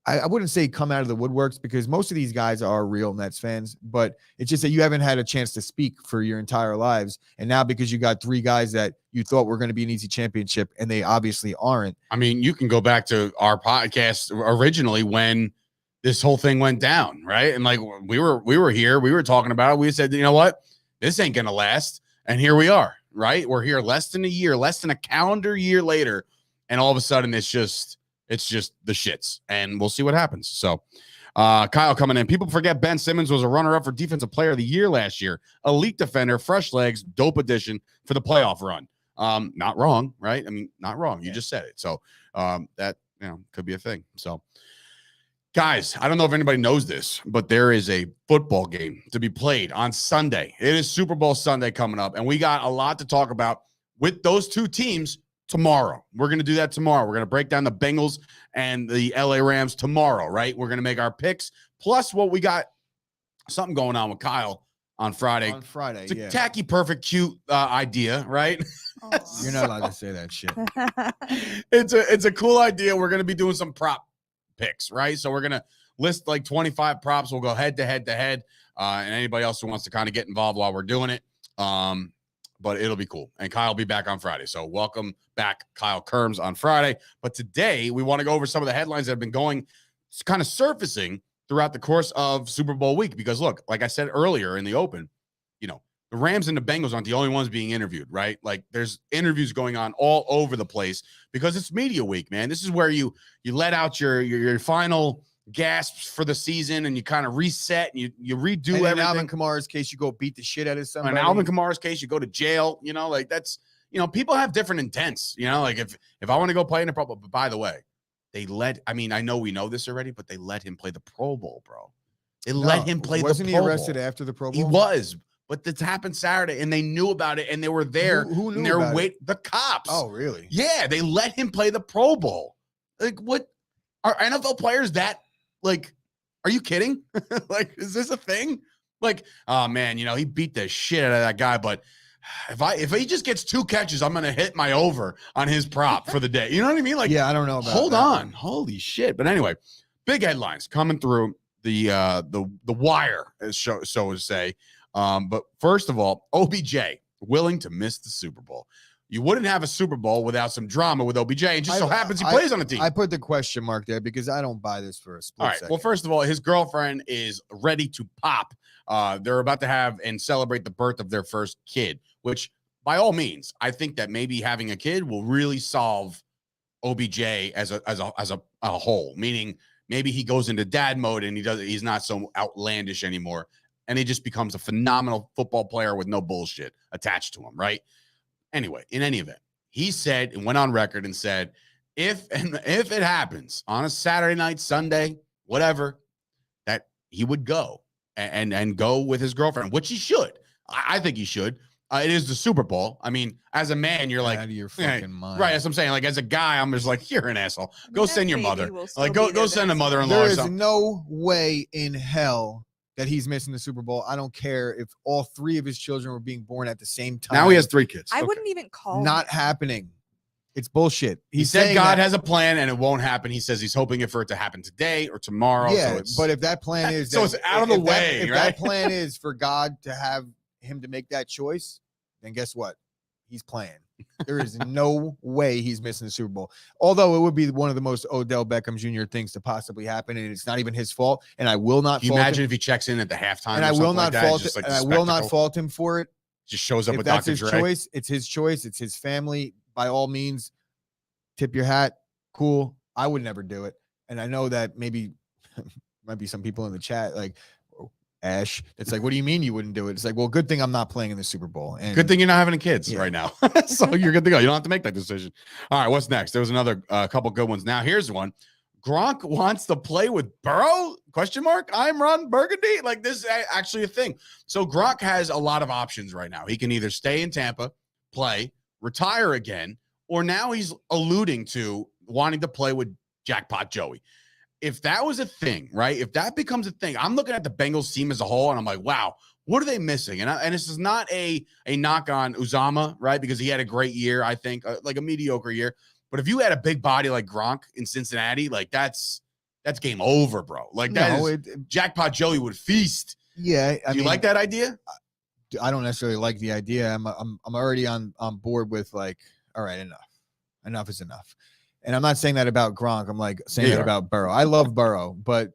I wouldn't say come out of the woodworks because most of these guys are real Nets fans, but it's just that you haven't had a chance to speak for your entire lives. And now because you got three guys that you thought were going to be an easy championship and they obviously aren't. I mean, you can go back to our podcast originally when this whole thing went down, right? And like we were here, we were talking about it. We said, you know what? This ain't going to last. And here we are, right? We're here less than a calendar year later. And all of a sudden it's just the shits, and we'll see what happens. So Kyle coming in. People forget Ben Simmons was a runner-up for Defensive Player of the Year last year. Elite defender, fresh legs, dope addition for the playoff run. Not wrong, right? I mean, not wrong. You Yeah. just said it. So that could be a thing. So guys, I don't know if anybody knows this, but there is a football game to be played on Sunday. It is Super Bowl Sunday coming up, and we got a lot to talk about with those two teams tomorrow. We're going to do that tomorrow. We're going to break down the Bengals and the LA Rams tomorrow, right? We're going to make our picks. Plus, what we got something going on with Kyle on Friday. On Friday, It's a yeah. tacky, perfect, cute idea, right? You're not allowed to say that shit. It's a cool idea. We're going to be doing some prop picks, right? So we're going to list like 25 props. We'll go head to head to head. And anybody else who wants to kind of get involved while we're doing it. But it'll be cool. And Kyle will be back on Friday. So welcome back, Kyle Kerms, on Friday. But today we want to go over some of the headlines that have been going, kind of surfacing throughout the course of Super Bowl week. Because look, like I said earlier in the open, the Rams and the Bengals aren't the only ones being interviewed, right? Like there's interviews going on all over the place because it's media week, man. This is where you let out your final gasps for the season and you kind of reset and you redo And in everything. Alvin Kamara's case, you go beat the shit out of somebody. In Alvin Kamara's case, you go to jail, like that's, people have different intents, like if I want to go play in a Pro Bowl, but by the way, I know we know this already, but they let him play the Pro Bowl, bro. They let him play the Pro Bowl. Wasn't he arrested after the Pro Bowl? He was. But this happened Saturday, and they knew about it, and they were there. Who knew and about it? The cops. Oh, really? Yeah, they let him play the Pro Bowl. Like, what? Are NFL players that, like, are you kidding? Like, is this a thing? Like, oh, man, he beat the shit out of that guy, but if he just gets 2 catches, I'm going to hit my over on his prop for the day. You know what I mean? Like, yeah, I don't know about hold that. on. Holy shit. But anyway, big headlines coming through the wire, so to say. But first of all, OBJ willing to miss the Super Bowl. You wouldn't have a Super Bowl without some drama with OBJ. It just so happens he plays on a team. I put the question mark there because I don't buy this for a split All right. second. Well, first of all, his girlfriend is ready to pop. They're about to have and celebrate the birth of their first kid, which by all means, I think that maybe having a kid will really solve OBJ as a whole, meaning maybe he goes into dad mode and he's not so outlandish anymore. And he just becomes a phenomenal football player with no bullshit attached to him, right? Anyway, in any event, he said and went on record and said, if it happens on a Saturday night, Sunday, whatever, that he would go and go with his girlfriend, which he should. I think he should. It is the Super Bowl. I mean, as a man, you're like, out of your fucking mind. Right, that's what I'm saying. Like, as a guy, I'm just like, you're an asshole. Go send your mother. Like, go send a mother-in-law There or is something. no way in hell that he's missing the Super Bowl. I don't care if all 3 of his children were being born at the same time. Now he has 3 kids. I Okay. wouldn't even call Not happening. It's bullshit. He said God has a plan and it won't happen. He says he's hoping for it to happen today or tomorrow. Yeah, so but if that plan is so it's out of the way, if right? that plan is for God to have him to make that choice, then guess what? He's playing. There is no way he's missing the Super Bowl. Although it would be one of the most Odell Beckham Jr. things to possibly happen, and it's not even his fault. And I will not. Can you imagine if he checks in at the halftime? And I will not fault. Just like and I will not fault him for it. Just shows up If with that's Dr. his Dre. choice, it's his choice. It's his family. By all means, tip your hat. Cool. I would never do it. And I know that maybe might be some people in the chat like Ash. It's like, what do you mean you wouldn't do it? It's like, well, good thing I'm not playing in the Super Bowl. And Good thing you're not having kids Yeah. right now. So you're good to go. You don't have to make that decision. All right, what's next? There was another couple good ones. Now here's one. Gronk wants to play with Burrow? Question mark. I'm Ron Burgundy. Like, this is actually a thing. So Gronk has a lot of options right now. He can either stay in Tampa, play, retire again, or now he's alluding to wanting to play with Jackpot Joey. If that was a thing, right? If that becomes a thing, I'm looking at the Bengals team as a whole, and I'm like, wow, what are they missing? And this is not a knock on Uzama, right? Because he had a great year, I think, like a mediocre year. But if you had a big body like Gronk in Cincinnati, like that's game over, bro. Like Jackpot Joey would feast. Yeah, Do you like that idea? I don't necessarily like the idea. I'm already on board with like, all right, enough is enough. And I'm not saying that about Gronk. I'm like saying that about Burrow. I love Burrow, but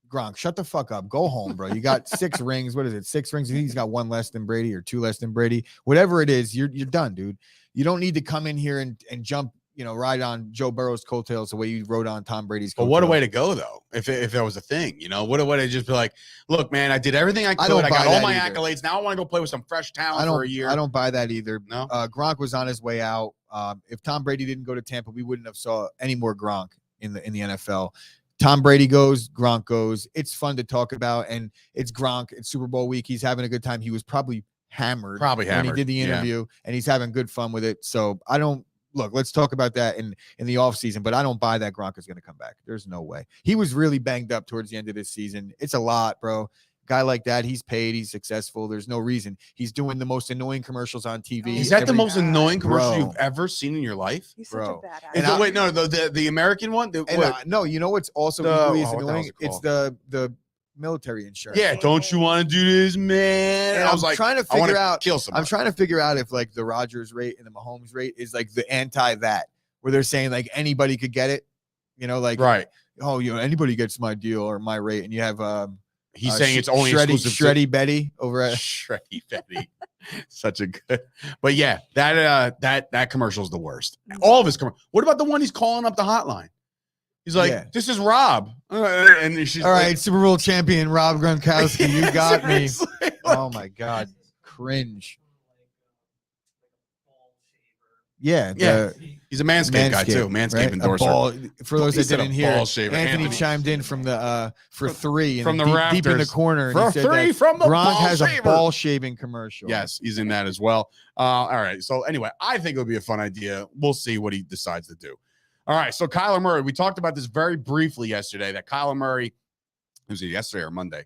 Gronk, shut the fuck up. Go home, bro. You got 6 rings. What is it? 6 rings. I think he's got 1 less than Brady or 2 less than Brady. Whatever it is, you're done, dude. You don't need to come in here and jump ride on Joe Burrow's coattails the way you rode on Tom Brady's But coattails. what a way to go, though, if that was a thing, what a way to just be like, look, man, I did everything I could. don't I buy got all that my either. accolades. Now I want to go play with some fresh talent for a year. I don't buy that either. No? Gronk was on his way out. If Tom Brady didn't go to Tampa, we wouldn't have saw any more Gronk in the NFL. Tom Brady goes, Gronk goes. It's fun to talk about, and it's Gronk. It's Super Bowl week. He's having a good time. He was probably hammered when he did the interview, and he's having good fun with it. So I don't look. Let's talk about that in the offseason, but I don't buy that Gronk is going to come back. There's no way. He was really banged up towards the end of this season. It's a lot, bro. Guy like that, he's paid, he's successful. There's no reason. He's doing the most annoying commercials on TV. Is that the most annoying commercial Bro. you've ever seen in your life? He's such a badass. Is it, wait, no, the American one? No, you know what's also equally as annoying? It's the military insurance. Yeah, don't you want to do this, man? And I was like, trying to I wanna figure out. kill somebody. I'm trying to figure out if like the Rodgers rate and the Mahomes rate is like the anti that, where they're saying like anybody could get it. Like right. Oh, anybody gets my deal or my rate, and you have He's saying it's only exclusive Shreddy Betty over at Shreddy Betty. Such a good, but yeah, that commercial is the worst. All of his commercials. What about the one he's calling up the hotline? He's like, "This is Rob," and she's all right, Super Bowl champion Rob Gronkowski, you got me. Oh my God, cringe. Yeah, he's a Manscaped guy too. Manscaped right? endorser. For those that didn't hear, Anthony chimed in from the for three from the deep in the rafters. corner. For three from the Gronk ball has shaver. a ball shaving commercial. Yes, he's in that as well. All right. So anyway, I think it would be a fun idea. We'll see what he decides to do. All right. So Kyler Murray, we talked about this very briefly yesterday. That Kyler Murray, was it yesterday or Monday?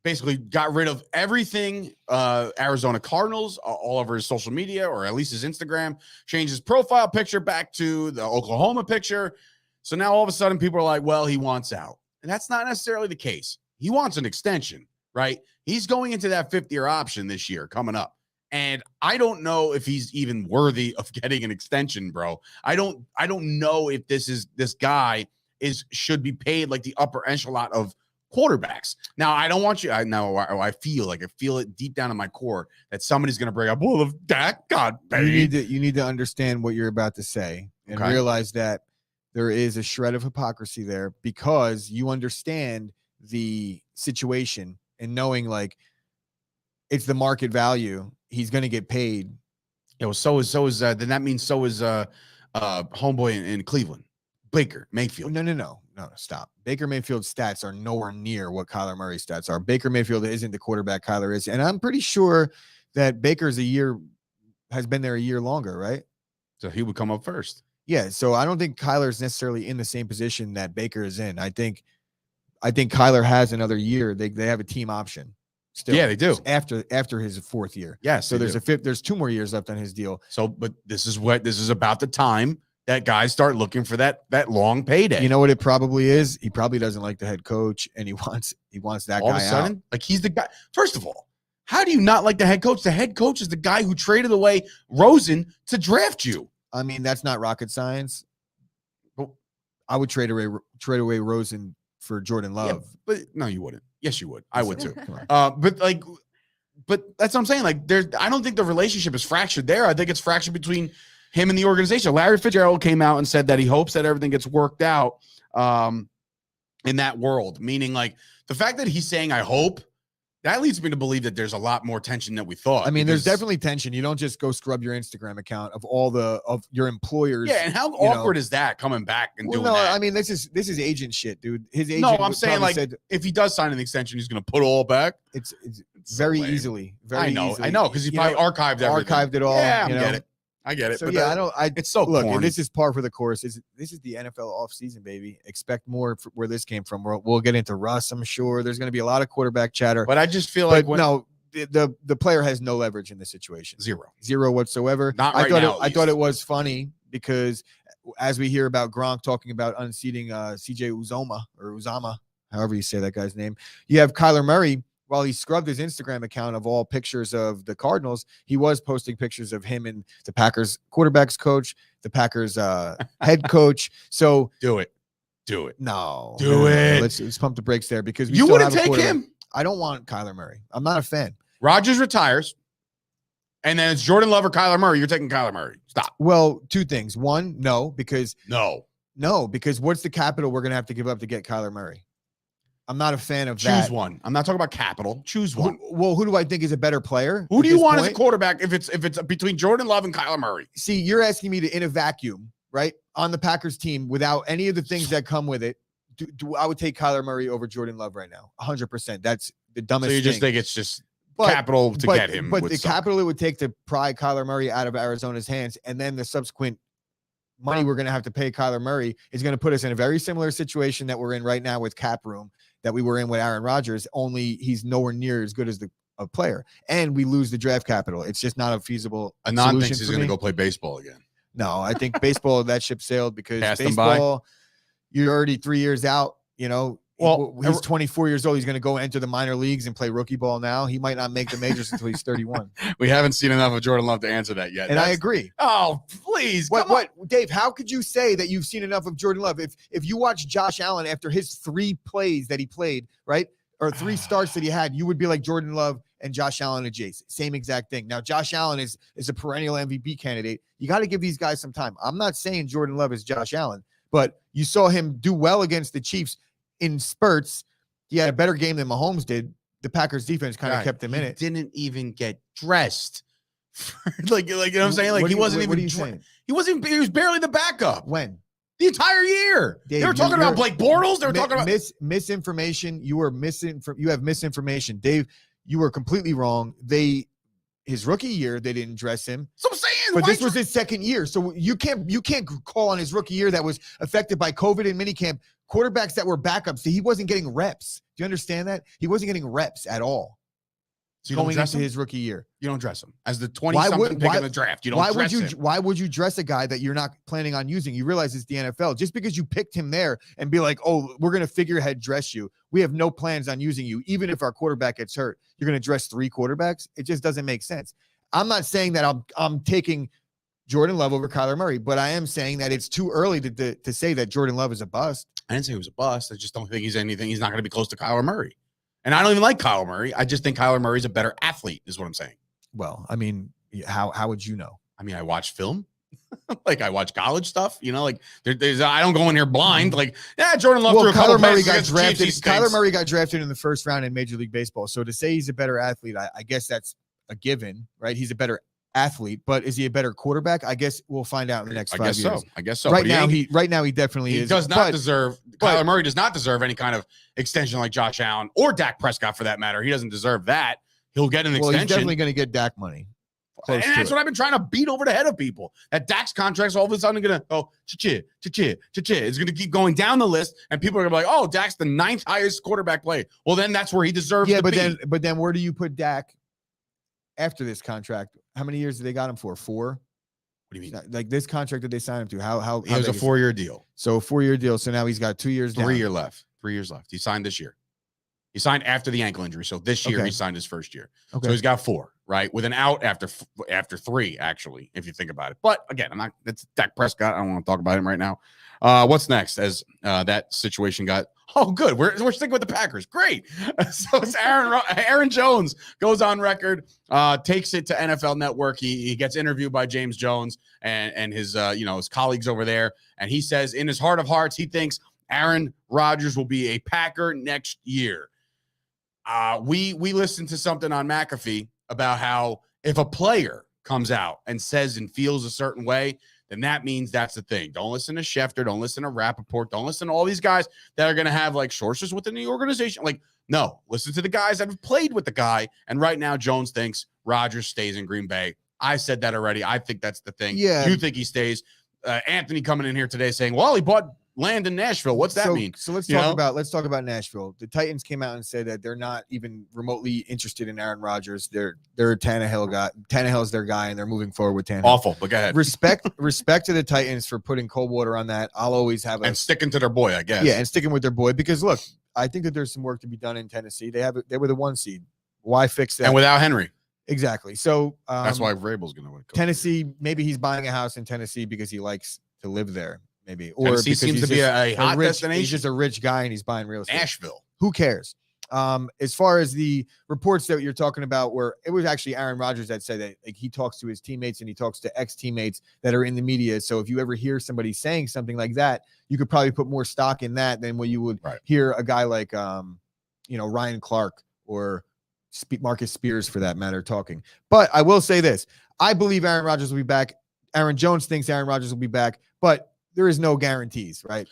Basically got rid of everything Arizona Cardinals all over his social media, or at least his Instagram, changed his profile picture back to the Oklahoma picture. So now all of a sudden people are like, well, he wants out. And that's not necessarily the case. He wants an extension, right? He's going into that 5th-year option this year coming up. And I don't know if he's even worthy of getting an extension, bro. I don't know if this guy should be paid like the upper echelon of quarterbacks. Now, I don't want you. I feel it deep down in my core that somebody's going to bring up, well, of Dak, God, baby. You need to understand what you're about to say and realize that there is a shred of hypocrisy there, because you understand the situation and knowing like it's the market value. He's going to get paid. Yeah, well, then that means so is homeboy in Cleveland, Baker Mayfield. No, stop. Baker Mayfield's stats are nowhere near what Kyler Murray's stats are. Baker Mayfield isn't the quarterback Kyler is. And I'm pretty sure that Baker's has been there a year longer, right? So he would come up first. Yeah. So I don't think Kyler's necessarily in the same position that Baker is in. I think Kyler has another year. They have a team option. Still, yeah, they do. After his 4th year. Yes. So there's 2 more years left on his deal. So, but this is about the time that guys start looking for that long payday. You know what it probably is? He probably doesn't like the head coach, and he wants that all guy of a sudden, out. Like he's the guy. First of all, how do you not like the head coach? The head coach is the guy who traded away Rosen to draft you. I mean, that's not rocket science. I would trade away Rosen for Jordan Love. Yeah, but no, you wouldn't. Yes, you would. I would too. But that's what I'm saying. Like, I don't think the relationship is fractured there. I think it's fractured between him and the organization. Larry Fitzgerald came out and said that he hopes that everything gets worked out in that world. Meaning, like, the fact that he's saying, I hope, that leads me to believe that there's a lot more tension than we thought. I mean, there's definitely tension. You don't just go scrub your Instagram account of of your employers. Yeah, and how awkward is that coming back and doing that? I mean, this is agent shit, dude. His agent. No, I'm saying, like, if he does sign an extension, he's going to put it all back. It's very easily. Very easily. I know, because he probably archived everything. Archived it all. Yeah, I get it. So but it's so corny. and this is par for the course. This is the NFL offseason, baby. Expect more where this came from. We'll get into Russ, I'm sure. There's going to be a lot of quarterback chatter. But I just feel like the player has no leverage in this situation. Zero whatsoever. Not right now. I thought it was funny because as we hear about Gronk talking about unseating CJ Uzama, however you say that guy's name, you have Kyler Murray. While he scrubbed his Instagram account of all pictures of the Cardinals, he was posting pictures of him and the Packers quarterbacks coach, the Packers head coach. So do it. No, do it. Let's pump the brakes there because you wouldn't take him. I don't want Kyler Murray. I'm not a fan. Rodgers retires, And then it's Jordan Love or Kyler Murray. You're taking Kyler Murray. Stop. Well, two things. One, no, because what's the capital we're gonna have to give up to get Kyler Murray? I'm not a fan of that. Choose one. I'm not talking about capital. Choose one. Who do I think is a better player? Who do you want as a quarterback if it's between Jordan Love and Kyler Murray? See, you're asking me to, in a vacuum, right, on the Packers team without any of the things that come with it. I would take Kyler Murray over Jordan Love right now, 100%. That's the dumbest thing. So you just think it's just capital to get him. But the capital it would take to pry Kyler Murray out of Arizona's hands, and then the subsequent money we're going to have to pay Kyler Murray is going to put us in a very similar situation that we're in right now with cap room that we were in with Aaron Rodgers, only he's nowhere near as good as a player. And we lose the draft capital. It's just not a feasible Anon thinks he's going to go play baseball again. No, I think baseball, that ship sailed because baseball, you're already 3 years out, Well, he's 24 years old. He's going to go enter the minor leagues and play rookie ball now. He might not make the majors until he's 31. We haven't seen enough of Jordan Love to answer that yet. And I agree. Oh, please. What, Dave, how could you say that you've seen enough of Jordan Love? If you watch Josh Allen after his 3 plays that he played, right, or 3 starts that he had, you would be like Jordan Love and Josh Allen adjacent. Same exact thing. Now, Josh Allen is a perennial MVP candidate. You got to give these guys some time. I'm not saying Jordan Love is Josh Allen, but you saw him do well against the Chiefs in spurts. He had a better game than Mahomes did. The Packers defense kind of kept him in it. Didn't even get dressed. like you know what I'm saying? Like he wasn't even. What are you saying? He was barely the backup. When? The entire year. Dave, they were talking about Blake Bortles. They were talking about misinformation. You have misinformation. Dave, you were completely wrong. His rookie year, they didn't dress him. So I'm saying, but this was his second year. So you can't call on his rookie year that was affected by COVID and minicamp. Quarterbacks that were backups, he wasn't getting reps. Do you understand that? He wasn't getting reps at all. So you going into his rookie year. You don't dress him as the 20-something pick in the draft. You don't dress him. Why would you dress a guy that you're not planning on using? You realize it's the NFL. Just because you picked him there and be like, oh, we're going to figurehead dress you. We have no plans on using you. Even if our quarterback gets hurt, you're going to dress 3 quarterbacks. It just doesn't make sense. I'm not saying that I'm taking Jordan Love over Kyler Murray, but I am saying that it's too early to say that Jordan Love is a bust. I didn't say he was a bust. I just don't think he's anything. He's not going to be close to Kyler Murray. And I don't even like Kyler Murray. I just think Kyler Murray's a better athlete is what I'm saying. Well, I mean, how would you know? I mean, I watch film. Like I watch college stuff, like there's I don't go in here blind. Like, Jordan Love threw a couple Kyler Murray got passes drafted. Chiefs, Kyler Murray got drafted in the first round in Major League Baseball. So to say he's a better athlete, I guess that's a given, right? He's a better athlete, but is he a better quarterback? I guess we'll find out in the next 5 years. I guess so. Right now he definitely is. Does not deserve. Kyler Murray does not deserve any kind of extension like Josh Allen or Dak Prescott for that matter. He doesn't deserve that. He'll get an extension. He's definitely going to get Dak money. And that's what I've been trying to beat over the head of people. That Dak's contract's all of a sudden going to go cha-cha. It's going to keep going down the list, and people are going to be like, "Oh, Dak's the 9th highest quarterback play." Well, then that's where he deserves. Yeah, to be. but then where do you put Dak after this contract? How many years did they got him for? 4? What do you mean? Like this contract that they signed him to? How it was a 4-year deal. So a 4-year deal. So now he's got 2 years. 3 years left. 3 years left. He signed this year. He signed after the ankle injury. So this year he signed his first year. Okay. So he's got 4, right? With an out after 3, actually, if you think about it. But again, it's Dak Prescott. I don't want to talk about him right now. What's next as that situation got? Oh, good. We're sticking with the Packers. Great. So it's Aaron Jones goes on record, takes it to NFL Network. He gets interviewed by James Jones and his his colleagues over there. And he says in his heart of hearts, he thinks Aaron Rodgers will be a Packer next year. We listened to something on McAfee about how if a player comes out and says and feels a certain way, then that means that's the thing. Don't listen to Schefter. Don't listen to Rappaport. Don't listen to all these guys that are going to have like sources within the organization. Like, no, listen to the guys that have played with the guy. And right now, Jones thinks Rodgers stays in Green Bay. I said that already. I think that's the thing. Yeah. You think he stays. Anthony coming in here today saying, well, he bought land in Nashville. What's that mean? So let's talk about Nashville. The Titans came out and said that they're not even remotely interested in Aaron Rodgers. They're a Tannehill guy. Tannehill's their guy, and they're moving forward with Tannehill. Awful, but go ahead. Respect to the Titans for putting cold water on that. I'll always have and sticking to their boy, I guess. Yeah, and sticking with their boy because look, I think that there's some work to be done in Tennessee. They were the 1 seed. Why fix that? And without Henry. Exactly. So that's why Vrabel's going to win. Tennessee. Maybe he's buying a house in Tennessee because he likes to live there. Maybe, or Tennessee because seems to be a hot rich, destination. He's just a rich guy and he's buying real estate. Nashville. Who cares? As far as the reports that you're talking about, where it was actually Aaron Rodgers that said that, like, he talks to his teammates and he talks to ex-teammates that are in the media. So if you ever hear somebody saying something like that, you could probably put more stock in that than when you would hear a guy like, Ryan Clark or Marcus Spears, for that matter, talking. But I will say this. I believe Aaron Rodgers will be back. Aaron Jones thinks Aaron Rodgers will be back, but there is no guarantees, right?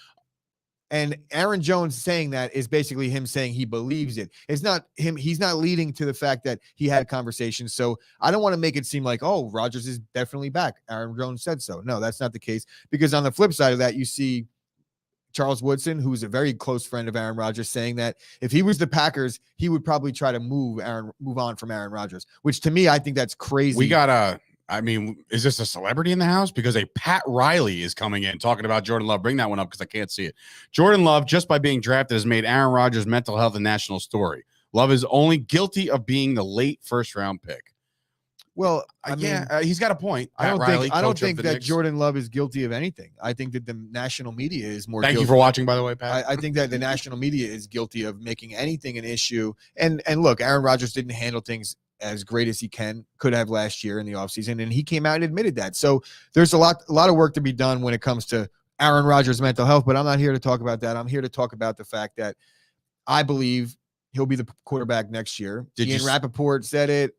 And Aaron Jones saying that is basically him saying he believes it. It's not him. He's not leading to the fact that he had conversations. So I don't want to make it seem like, oh, Rodgers is definitely back. Aaron Jones said so. No, that's not the case. Because on the flip side of that, you see Charles Woodson, who's a very close friend of Aaron Rodgers, saying that if he was the Packers, he would probably try to move on from Aaron Rodgers, which to me, I think that's crazy. Is this a celebrity in the house? Because a Pat Riley is coming in talking about Jordan Love. Bring that one up because I can't see it. Jordan Love, just by being drafted, has made Aaron Rodgers' mental health a national story. Love is only guilty of being the late first-round pick. Well, I mean, he's got a point. I don't think that Jordan Love is guilty of anything. I think that the national media is more. Thank you for watching, by the way, Pat. I think that the national media is guilty of making anything an issue. And look, Aaron Rodgers didn't handle things as great as he could have last year in the offseason, and he came out and admitted that. So there's a lot of work to be done when it comes to Aaron Rodgers' mental health, but I'm not here to talk about that. I'm here to talk about the fact that I believe he'll be the quarterback next year. Ian Rappaport said it.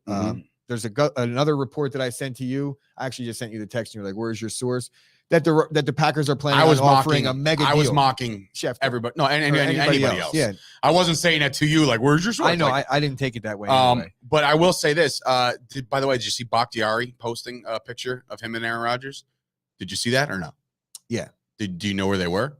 There's another report that I sent to you. I actually just sent you the text, and you're like, "Where's your source?" That the Packers are planning on offering a mega deal. I was mocking Chef everybody. No, anybody else. Yeah, I wasn't saying that to you. Like, where's your source? I know. I didn't take it that way. Anyway. But I will say this. By the way, did you see Bakhtiari posting a picture of him and Aaron Rodgers? Did you see that or no? Yeah. Do you know where they were?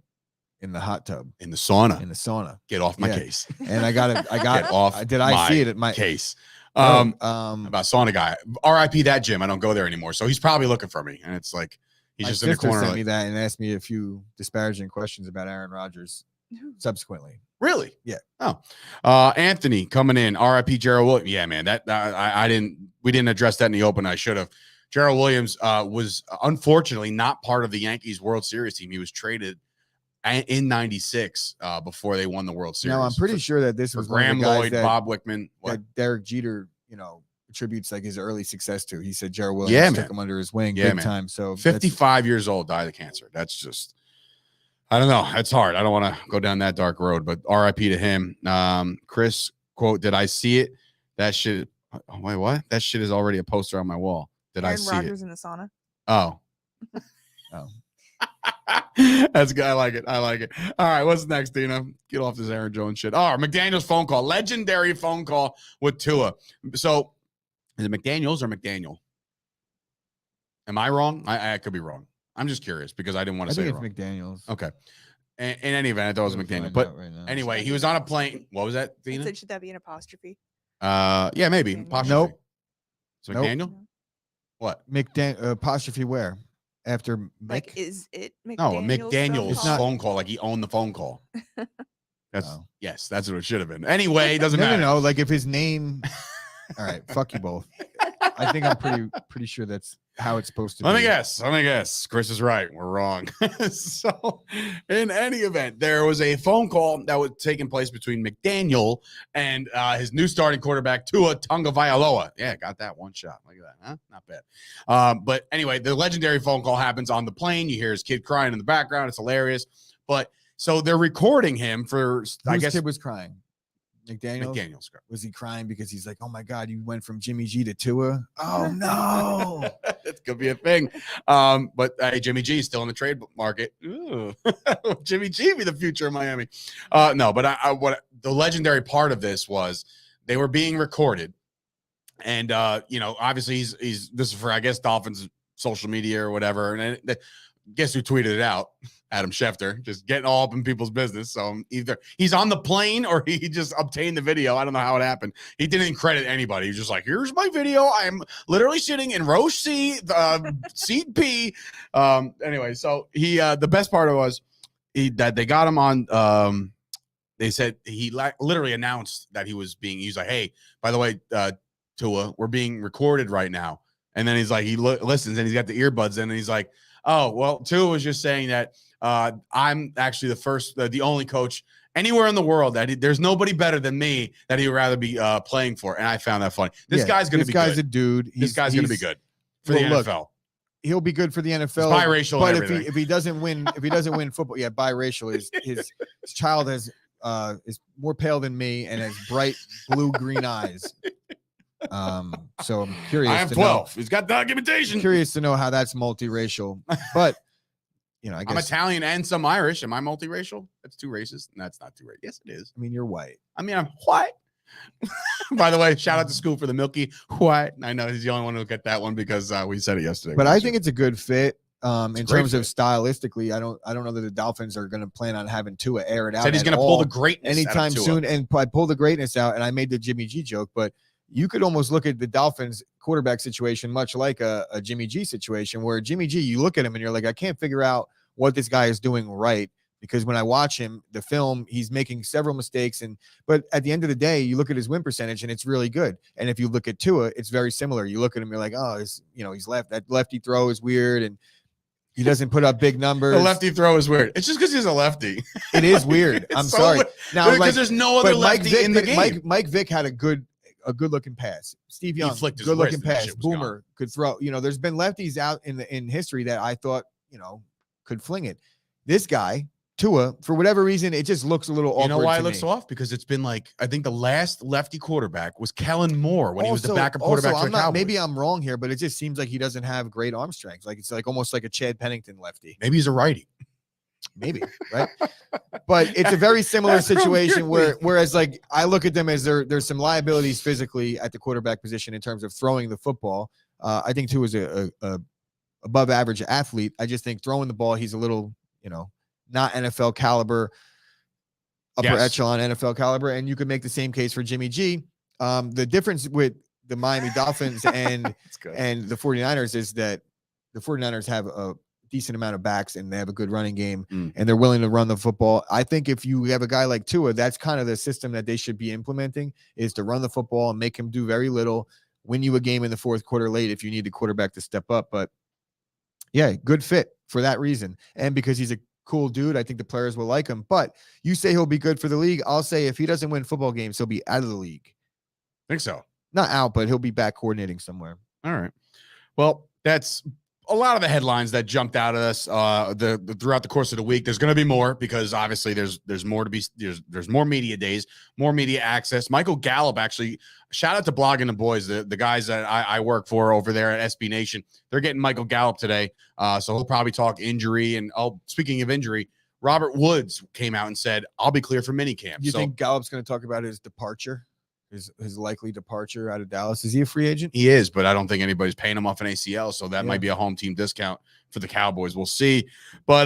In the hot tub. In the sauna. In the sauna. Get off my case. And I got it. Get off. Did I see it at my case? About sauna guy. R.I.P. that gym. I don't go there anymore. So he's probably looking for me, and it's like. He's just in the corner. Sent me that and asked me a few disparaging questions about Aaron Rodgers subsequently. Really? Yeah. Oh, Anthony coming in. R.I.P. Gerald Williams. Yeah, man. We didn't address that in the open. I should have. Gerald Williams was unfortunately not part of the Yankees World Series team. He was traded in '96 before they won the World Series. Now I'm pretty sure that this was Graham Lloyd, Bob Wickman, that Derek Jeter, attributes like his early success to. He said Gerald Williams took him under his wing big time. So 55 years old, died of cancer. That's just, I don't know. It's hard. I don't want to go down that dark road, but RIP to him. Chris, quote, did I see it? That shit. Oh, wait, what? That shit is already a poster on my wall. Did I see Rodgers it? In the sauna. Oh. That's good. I like it. All right. What's next, Dina? Get off this Aaron Jones shit. Oh, McDaniel's phone call. Legendary phone call with Tua. So, is it McDaniels or McDaniel? Am I wrong? I could be wrong. I'm just curious because I didn't want to say it wrong. I think it's McDaniels. Okay. In any event, I thought it was McDaniel. But anyway, he was on a plane. What was that, Dina? Should that be an apostrophe? Yeah, maybe. Apostrophe. Nope. It's McDaniel? Nope. What? Apostrophe where? After Mick? Like, is it McDaniel's? No, McDaniel's phone call. Like he owned the phone call. Yes, that's what it should have been. Anyway, it doesn't matter. No, like if his name. All right, fuck you both. I think I'm pretty sure that's how it's supposed to be. Let me guess. Chris is right. We're wrong. So, in any event, there was a phone call that was taking place between McDaniel and his new starting quarterback, Tua Tagovailoa. Yeah, got that one shot. Look at that, huh? Not bad. But anyway, the legendary phone call happens on the plane. You hear his kid crying in the background. It's hilarious. But so they're recording him for, I guess. Whose kid was crying? McDaniel's. Was he crying because he's like, oh my God, you went from Jimmy G to Tua? Oh no. It could be a thing. But Jimmy G is still in the trade market. Jimmy G be the future of Miami. No, but what the legendary part of this was they were being recorded. And obviously he's this is for, I guess, Dolphins social media or whatever. And guess who tweeted it out? Adam Schefter, just getting all up in people's business. So either he's on the plane or he just obtained the video. I don't know how it happened. He didn't credit anybody. He's just like, here's my video. I'm literally sitting in row C, seat B. Anyway, so he the best part was that they got him on. They said he literally announced that he's like, hey, by the way, Tua, we're being recorded right now. And then he's like, he listens and he's got the earbuds in and he's like, oh, well, Tua was just saying that I'm actually the only coach anywhere in the world that there's nobody better than me that he would rather be playing for. And I found that funny. This guy's going to be good. This guy's a dude. This guy's going to be good for the NFL. He'll be good for the NFL. He's biracial, but and if he doesn't win, football, biracial. His child is more pale than me and has bright blue-green eyes. So I'm curious. I am 12. He's got documentation. Curious to know how that's multiracial, but I guess I'm Italian and some Irish. Am I multiracial? That's 2 races. No, that's not 2 races. Yes, it is. I mean, you're white. I mean, I'm white. By the way, shout out to Scoop for the Milky White. I know he's the only one who'll get that one because we said it yesterday. But I think it's a good fit. In terms of stylistically, I don't know that the Dolphins are going to plan on having Tua air it out. Said he's going to pull the greatness anytime soon, and I pull the greatness out. And I made the Jimmy G joke, but you could almost look at the Dolphins quarterback situation much like a Jimmy G situation, where Jimmy G, you look at him and you're like, I can't figure out what this guy is doing right. Because when I watch him, the film, he's making several mistakes. But at the end of the day, you look at his win percentage and it's really good. And if you look at Tua, it's very similar. You look at him, you're like, oh, he's left. That lefty throw is weird. And he doesn't put up big numbers. The lefty throw is weird. It's just because he's a lefty. It is weird. I'm sorry. Now, because there's no other lefty in the game. Mike Vick had a good looking pass. Steve Young, good looking pass. Boomer could throw. There's been lefties out in history that I thought, could fling it. This guy, Tua, for whatever reason, it just looks a little awkward. You know why it looks off? Because it's been I think the last lefty quarterback was Kellen Moore when he was the backup quarterback for the Cowboys. Maybe I'm wrong here, but it just seems like he doesn't have great arm strength. It's almost like a Chad Pennington lefty. Maybe he's a righty. Maybe, right? But it's a very similar situation whereas I look at them as there's some liabilities physically at the quarterback position in terms of throwing the football. I think Tua is a above average athlete. I just think throwing the ball, he's a little, not NFL caliber, upper echelon NFL caliber. And you could make the same case for Jimmy G. The difference with the Miami Dolphins and the 49ers is that the 49ers have a decent amount of backs and they have a good running game and they're willing to run the football. I think if you have a guy like Tua, that's kind of the system that they should be implementing, is to run the football and make him do very little, win you a game in the fourth quarter late if you need the quarterback to step up. But yeah, good fit for that reason. And because he's a cool dude, I think the players will like him. But you say he'll be good for the league. I'll say if he doesn't win football games, he'll be out of the league. Think so. Not out, but he'll be back coordinating somewhere. All right. Well, that's a lot of the headlines that jumped out at us throughout the course of the week. There's going to be more because obviously there's more to be. There's more media days, more media access. Michael Gallup, actually, shout out to Blogging the Boys, the guys that I work for over there at SB Nation. They're getting Michael Gallup today, so he'll probably talk injury. And speaking of injury, Robert Woods came out and said, "I'll be clear for minicamp." You think Gallup's going to talk about his departure? His likely departure out of Dallas? Is he a free agent? He is, but I don't think anybody's paying him off an ACL, so that might be a home team discount for the Cowboys. We'll see. But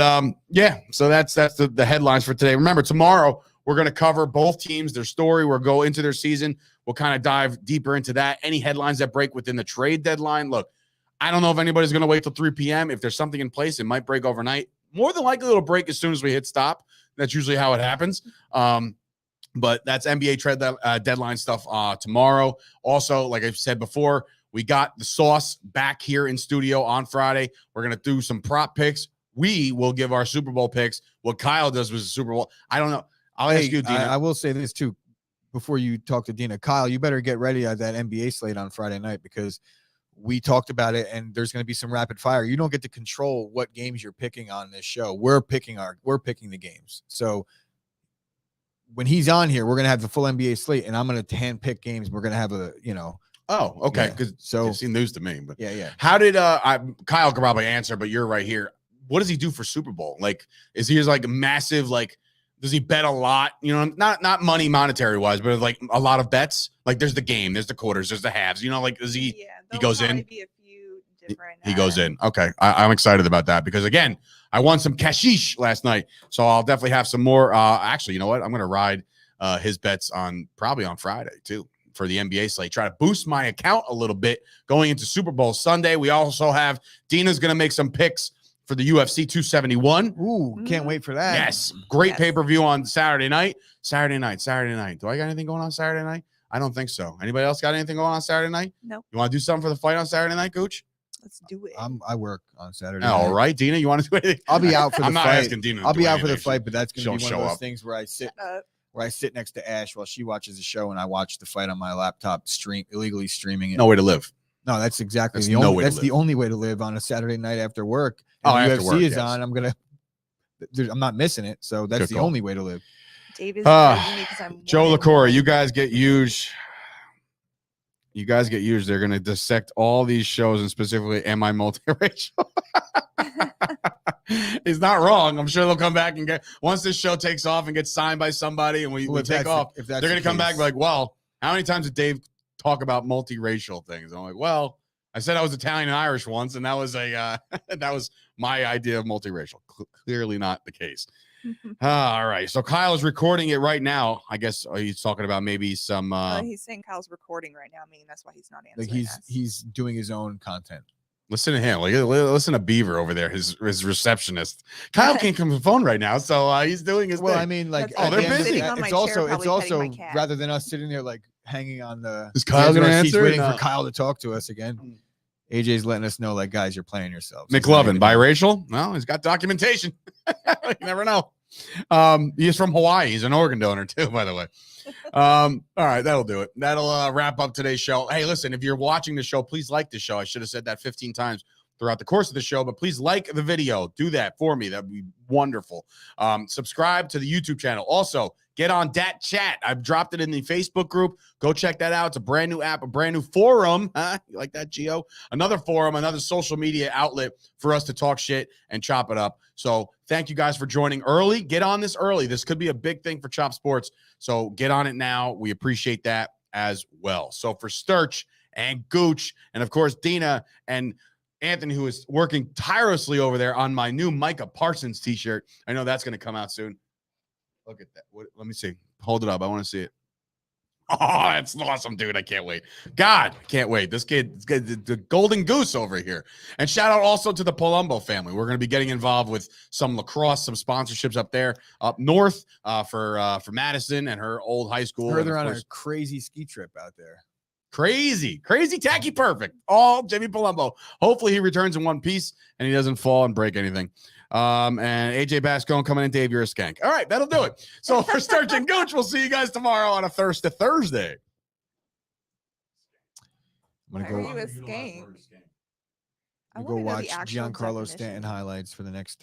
so that's the headlines for today. Remember, tomorrow we're going to cover both teams, their story. We'll go into their season. We'll kind of dive deeper into that. Any headlines that break within the trade deadline. Look, I don't know if anybody's going to wait till 3 p.m. If there's something in place, it might break overnight. More than likely, it'll break as soon as we hit stop. That's usually how it happens. But that's NBA trade deadline stuff tomorrow. Also, like I've said before, we got the sauce back here in studio on Friday. We're going to do some prop picks. We will give our Super Bowl picks. What Kyle does was a Super Bowl. I don't know. I'll ask you, Dina. I will say this, too, before you talk to Dina. Kyle, you better get ready at that NBA slate on Friday night because we talked about it, and there's going to be some rapid fire. You don't get to control what games you're picking on this show. We're picking the games. So when he's on here, we're going to have the full NBA slate, and I'm going to hand pick games. We're going to have Oh, okay. Yeah. So it's news to me, but yeah. How did Kyle could probably answer, but you're right here. What does he do for Super Bowl? Is he just massive? Does he bet a lot? Not money monetary wise, but a lot of bets. There's the game, there's the quarters, there's the halves. Does he? Yeah, he goes in. Be a few different, he goes in. Okay, I'm excited about that because again, I won some cashish last night, so I'll definitely have some more. Actually, you know what? I'm going to ride his bets probably on Friday too for the NBA slate. Try to boost my account a little bit going into Super Bowl Sunday. We also have Dina's going to make some picks for the UFC 271. Ooh, can't wait for that. Yes, great pay-per-view on Saturday night. Saturday night. Do I got anything going on Saturday night? I don't think so. Anybody else got anything going on Saturday night? No. You want to do something for the fight on Saturday night, Gooch? Let's do it. I work on Saturday. All night. right, Dina, you want to do anything? I'll be out for the I'm not fight. asking Dina. To I'll do be out for the anything. fight, but that's going to be she'll one of show those up. things where I sit Shut up. next to Ash while she watches the show and I watch the fight on my laptop, illegally streaming it. No way to live. No, that's exactly That's the no only. way to That's the live. only way to live on a Saturday night after work. Oh, And after UFC work, is yes. on. I'm not missing it. So that's Good the call. only way to live. Dave is Ah, judging me 'cause I'm Joe 1-1. LaCour, you guys get used. You guys get used. They're going to dissect all these shows and specifically, am I multiracial? He's not wrong. I'm sure they'll come back and get, once this show takes off and gets signed by somebody and we Well, take off, if they're going to come back and be like, well, how many times did Dave talk about multiracial things? I'm like, well, I said I was Italian and Irish once, and that was that was my idea of multiracial. Clearly not the case. All right. So Kyle is recording it right now. I guess he's talking about maybe some. He's saying Kyle's recording right now, meaning that's why he's not answering. like us. he's doing his own content. Listen to him. Like, listen to Beaver over there, his receptionist. Kyle can't come to the phone right now, so he's doing his Well, thing. I mean, like, That's Oh, they're at the end of busy. the- Sitting on my it's chair, also probably petting my cat. rather than us sitting there like hanging on the Is Kyle edge of gonna our seats answer or waiting no? for Kyle to talk to us again. AJ's letting us know, like, guys, you're playing yourselves. McLovin, biracial? Well, he's got documentation. You never know. He's from Hawaii. He's an organ donor too, by the way. All right, that'll do it. That'll wrap up today's show. Hey, listen, if you're watching the show, please like the show. I should have said that 15 times throughout the course of the show, but please like the video. Do that for me. That'd be wonderful. Subscribe to the YouTube channel. Also, get on Dat Chat. I've dropped it in the Facebook group. Go check that out. It's a brand new app, a brand new forum. Huh? You like that, Gio? Another forum, another social media outlet for us to talk shit and chop it up. So thank you guys for joining early. Get on this early. This could be a big thing for Chop Sports. So get on it now. We appreciate that as well. So for Sturch and Gooch, and of course, Dina and Anthony, who is working tirelessly over there on my new Micah Parsons t-shirt. I know that's going to come out soon. Look at that. Let me see. Hold it up. I want to see it. Oh, that's awesome, dude. I can't wait. God, can't wait. This kid, the golden goose over here. And shout out also to the Palumbo family. We're going to be getting involved with some lacrosse, some sponsorships up there, up north for Madison and her old high school. I heard And they're of on a course, crazy ski trip out there. crazy, tacky, perfect. All Jimmy Palumbo. Hopefully he returns in one piece and he doesn't fall and break anything. And AJ Bascone coming in. Dave, you're a skank. All right, that'll do it. So for Sturch and Gooch, we'll see you guys tomorrow on a Thursday. I'm Why gonna are go. you a skank? I I'm gonna go wanna know the watch actual Giancarlo definition. Stanton highlights for the next